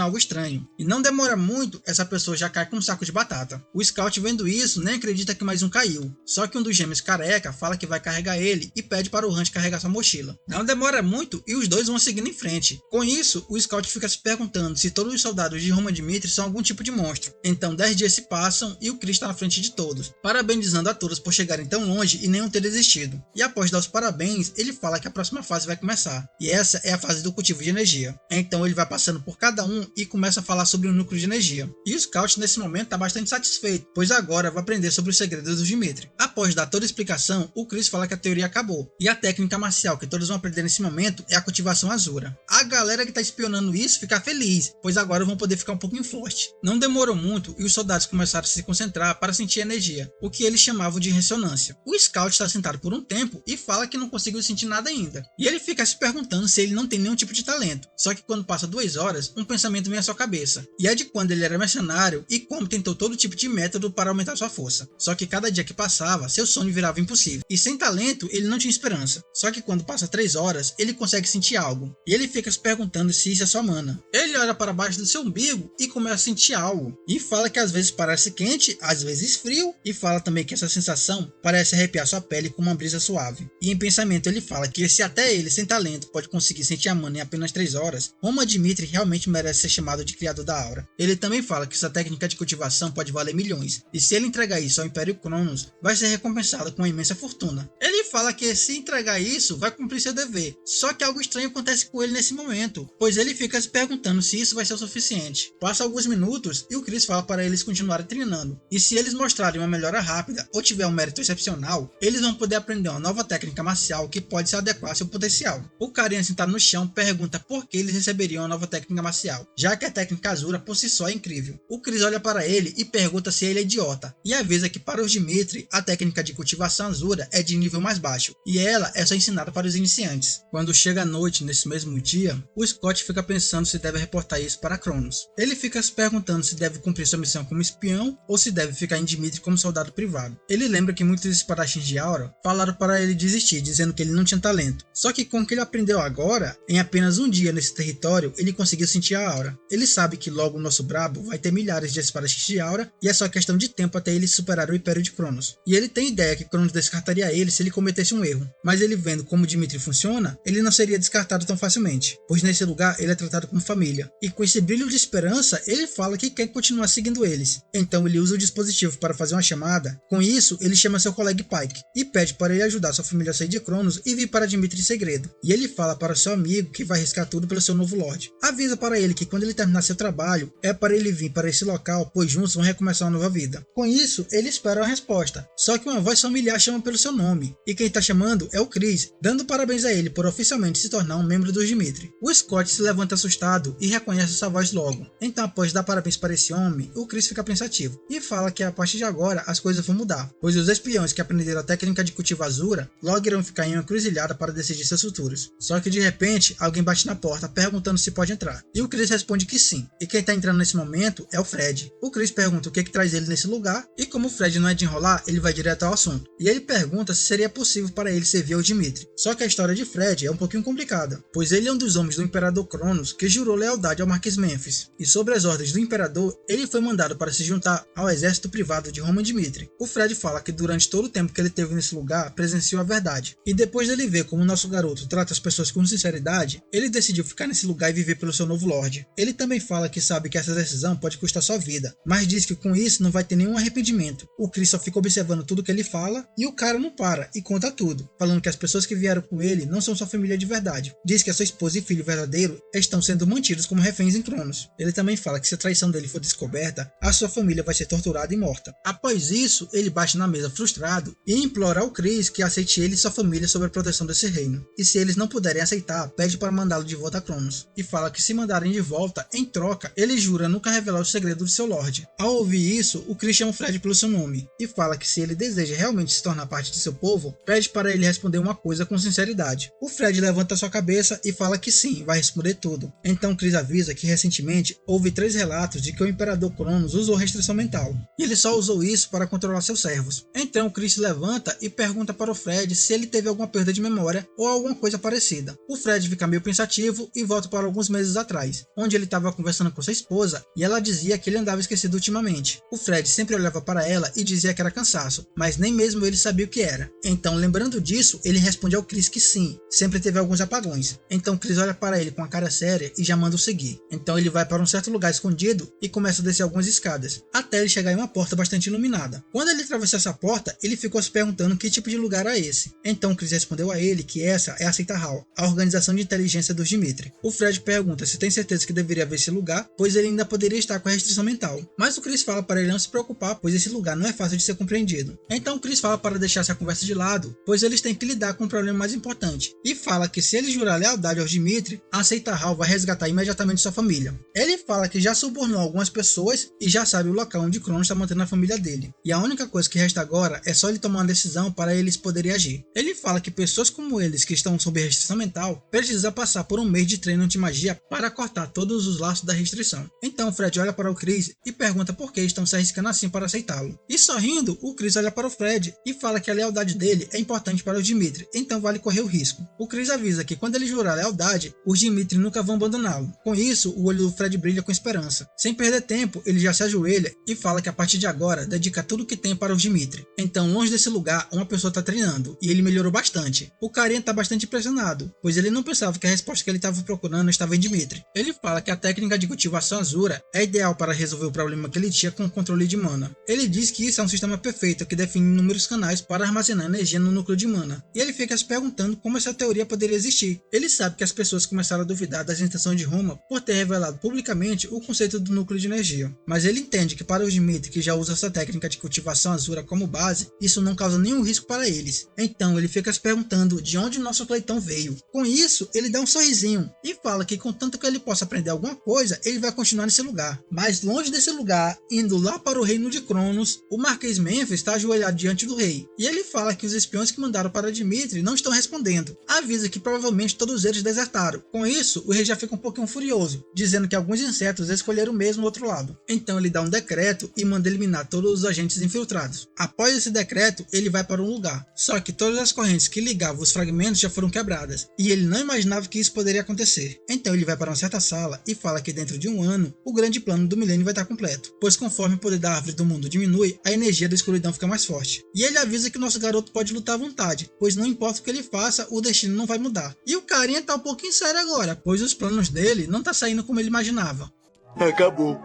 S1: algo estranho. E não demora muito, essa pessoa já cai com um saco de batata. O Scout, vendo isso, nem acredita que mais um caiu. Só que um dos gêmeos careca fala que vai carregar ele e pede para o Hunt carregar sua mochila. Não demora muito e os dois vão seguindo em frente. Com isso, o Scout fica se perguntando se todos os soldados de Roman Dimitri são algum tipo de monstro. Então 10 dias se passam e o Chris está na frente de todos, parabenizando a todos por chegarem tão longe e nenhum ter desistido. E após dar os parabéns, ele fala que a próxima fase vai começar. E essa é a fase do cultivo de energia. Então ele vai passando por cada um e começa a falar sobre o núcleo de energia. E o Scout nesse momento está bastante satisfeito, pois agora vai aprender sobre os segredos do Dimitri. Após dar toda a explicação, o Chris fala que a teoria acabou. E a técnica marcial que todos vão aprender nesse momento é a cultivação Azura. A galera que está espionando isso fica feliz, pois agora vão poder ficar um pouquinho forte. Não demorou muito e os soldados começaram a se concentrar para sentir energia, o que eles chamavam de ressonância. O Scout está sentado por um tempo e fala que não conseguiu sentir nada ainda. E ele fica se perguntando se ele não tem nenhum tipo de talento. Só que quando passa 2 horas, um pensamento vem à sua cabeça. E é de quando ele era mercenário e como tentou todo tipo de método para aumentar sua força. Só que cada dia que passava, seu sonho virava impossível. E sem talento, ele não tinha esperança. Só que quando passa 3 horas, ele consegue sentir algo. E ele fica se perguntando se isso é sua mana. Ele olha para baixo do seu umbigo e começa a sentir algo. E fala que às vezes parece quente, às vezes frio. E fala também que essa sensação parece arrepiar sua pele com uma brisa suave. E em pensamento ele fala que se até ele, sem talento, pode conseguir sentir a mana em apenas 3 horas, Roman Dimitri realmente merece ser chamado de criador da aura. Ele também fala que essa técnica de cultivação pode valer milhões. E se ele entregar isso ao Império Cronos, vai ser recompensado com uma imensa fortuna. Ele fala que se entregar isso, vai cumprir seu dever. Só que algo estranho acontece com ele nesse momento, pois ele fica se perguntando se isso vai ser o suficiente. Passa alguns minutos e o Chris fala para eles continuarem treinando. E se eles mostrarem uma melhora rápida ou tiver um mérito excepcional, eles vão poder aprender uma nova técnica marcial que pode se adequar ao seu potencial. O carinha sentado no chão pergunta por que eles receberiam uma nova técnica marcial, já que a técnica Azura por si só é incrível. O Chris olha para ele e pergunta se ele é idiota, e avisa que para os Dimitri, a técnica de cultivação Azura é de nível mais baixo, e ela é só ensinada para os iniciantes. Quando chega a noite nesse mesmo dia, o Scott fica pensando se deve reportar isso para Cronos. Ele fica se perguntando se deve cumprir sua missão como espião ou se deve ficar em Dimitri como soldado privado. Ele lembra que muitos espadachins de Aura falaram para ele desistir, dizendo que ele não tinha talento. Só que com o que ele aprendeu agora, em apenas um dia nesse território, ele conseguiu sentir a aura. Ele sabe que logo o nosso brabo vai ter milhares de espadachins de Aura e é só questão de tempo até ele superar o Império de Cronos. E ele tem ideia que Cronos descartaria ele se ele cometesse um erro. Mas ele vendo como Dimitri funciona, ele não seria descartado tão facilmente, pois nesse lugar ele é tratado como família. E com esse brilho de esperança, ele fala que quer continuar seguindo eles. Então ele usa o dispositivo para fazer uma chamada. Com isso, ele chama seu colega Pike e pede para ele ajudar sua família a sair de Cronos e vir para Dimitri em segredo. E ele fala para seu amigo que vai arriscar tudo pelo seu novo Lorde. Avisa para ele que quando ele terminar seu trabalho, é para ele vir para esse local, pois juntos vão recomeçar uma nova vida. Com isso, ele espera uma resposta. Só que uma voz familiar chama pelo seu nome, e quem está chamando é o Chris, dando parabéns a ele por oficialmente se tornar um membro dos Dimitri. O Scott se levanta assustado e reconhece essa voz logo. Então, após dar parabéns para esse homem, o Chris fica pensativo e fala que a partir de agora as coisas vão mudar, pois os espiões que aprenderam a técnica de cultivar Azura logo irão ficar em uma encruzilhada para decidir seus futuros. Só que de repente, alguém bate na porta perguntando se pode entrar, e o Chris responde que sim, e quem está entrando nesse momento é o Fred. O Chris pergunta o que traz ele nesse lugar, e como o Fred não é de enrolar, ele vai direto ao assunto, e ele pergunta se seria possível para ele servir ao Dimitri. Só que a história de Fred é um pouquinho complicada, pois ele é um dos homens do Imperador Cronos que jurou lealdade ao Marquês Memphis, e sobre as ordens do Imperador, ele foi mandado para se juntar ao exército privado de Roman Dimitri. O Fred fala que durante todo o tempo que ele teve nesse lugar, presenciou a verdade, e depois dele ver como o nosso garoto trata as pessoas com sinceridade, ele decidiu ficar nesse lugar e viver pelo seu novo Lorde. Ele também fala que sabe que essa decisão pode custar sua vida, mas diz que com isso não vai ter nenhum arrependimento. O Chris só fica observando tudo que ele fala, e o cara não para e conta tudo, falando que as pessoas que vieram com ele não são sua família de verdade. Diz que a sua esposa e filho verdadeiro estão sendo mantidos como reféns em Cronos. Ele também fala que se a traição dele for descoberta, a sua família vai ser torturada e morta. Após isso, ele bate na mesa frustrado e implora ao Chris que aceite ele e sua família sob a proteção desse reino. E se eles não puderem aceitar, pede para mandar mandá-lo de volta a Cronos, e fala que se mandarem de volta, em troca, ele jura nunca revelar o segredo de seu Lorde. Ao ouvir isso, o Chris chama o Fred pelo seu nome, e fala que se ele deseja realmente se tornar parte de seu povo, pede para ele responder uma coisa com sinceridade. O Fred levanta sua cabeça e fala que sim, vai responder tudo. Então Chris avisa que recentemente houve 3 relatos de que o Imperador Cronos usou restrição mental, e ele só usou isso para controlar seus servos. Então Chris se levanta e pergunta para o Fred se ele teve alguma perda de memória ou alguma coisa parecida. O Fred fica meio pensativo e volta para alguns meses atrás, onde ele estava conversando com sua esposa e ela dizia que ele andava esquecido ultimamente. O Fred sempre olhava para ela e dizia que era cansaço, mas nem mesmo ele sabia o que era. Então, lembrando disso, ele responde ao Chris que sim, sempre teve alguns apagões. Então Chris olha para ele com a cara séria e já manda o seguir. Então ele vai para um certo lugar escondido e começa a descer algumas escadas, até ele chegar em uma porta bastante iluminada. Quando ele atravessou essa porta, ele ficou se perguntando que tipo de lugar era esse. Então Chris respondeu a ele que essa é a Seita Hall, a organização de inteligência dos Dimitri. O Fred pergunta se tem certeza que deveria ver esse lugar, pois ele ainda poderia estar com a restrição mental. Mas o Chris fala para ele não se preocupar, pois esse lugar não é fácil de ser compreendido. Então Chris fala para deixar essa conversa de lado, pois eles têm que lidar com um problema mais importante, e fala que se ele jurar lealdade aos Dimitri, a Seita Hall vai resgatar imediatamente sua família. Ele fala que já subornou algumas pessoas e já sabe o local onde Cronos está mantendo a família dele, e a única coisa que resta agora é só ele tomar uma decisão para eles poderem agir. Ele fala que pessoas como eles que estão sob restrição mental precisam passar por um mês de treino anti-magia para cortar todos os laços da restrição. Então Fred olha para o Chris e pergunta por que estão se arriscando assim para aceitá-lo. E sorrindo, o Chris olha para o Fred e fala que a lealdade dele é importante para os Dimitri, então vale correr o risco. O Chris avisa que quando ele jurar lealdade, os Dimitri nunca vão abandoná-lo. Com isso, o olho do Fred brilha com esperança. Sem perder tempo, ele já se ajoelha e fala que a partir de agora dedica tudo o que tem para os Dimitri. Então, longe desse lugar, uma pessoa está treinando e ele melhorou bastante. O carinha está bastante impressionado, pois ele não pensava que a resposta que ele estava procurando estava em Dimitri. Ele fala que a técnica de cultivação Azura é ideal para resolver o problema que ele tinha com o controle de mana. Ele diz que isso é um sistema perfeito que define inúmeros canais para armazenar energia no núcleo de mana, e ele fica se perguntando como essa teoria poderia existir. Ele sabe que as pessoas começaram a duvidar das intenções de Roma por ter revelado publicamente o conceito do núcleo de energia, mas ele entende que para os Dimitri que já usam essa técnica de cultivação Azura como base, isso não causa nenhum risco para eles. Então ele fica se perguntando de onde o nosso Cleitão veio. Com isso, ele dá um sorrisinho e fala que contanto que ele possa aprender alguma coisa, ele vai continuar nesse lugar. Mas longe desse lugar, indo lá para o reino de Cronos, o Marquês Memphis está ajoelhado diante do rei, e ele fala que os espiões que mandaram para Dimitri não estão respondendo. Avisa que provavelmente todos eles desertaram. Com isso, o rei já fica um pouquinho furioso, dizendo que alguns insetos escolheram mesmo o outro lado. Então ele dá um decreto e manda eliminar todos os agentes infiltrados. Após esse decreto, ele vai para um lugar, só que todas as correntes que ligavam os fragmentos já foram quebradas, e ele não imaginava que isso poderia acontecer. Então ele vai para uma certa sala e fala que dentro de um ano, o grande plano do milênio vai estar completo, pois conforme o poder da árvore do mundo diminui, a energia da escuridão fica mais forte. E ele avisa que nosso garoto pode lutar à vontade, pois não importa o que ele faça, o destino não vai mudar. E o carinha tá um pouquinho sério agora, pois os planos dele não tá saindo como ele imaginava.
S3: Acabou.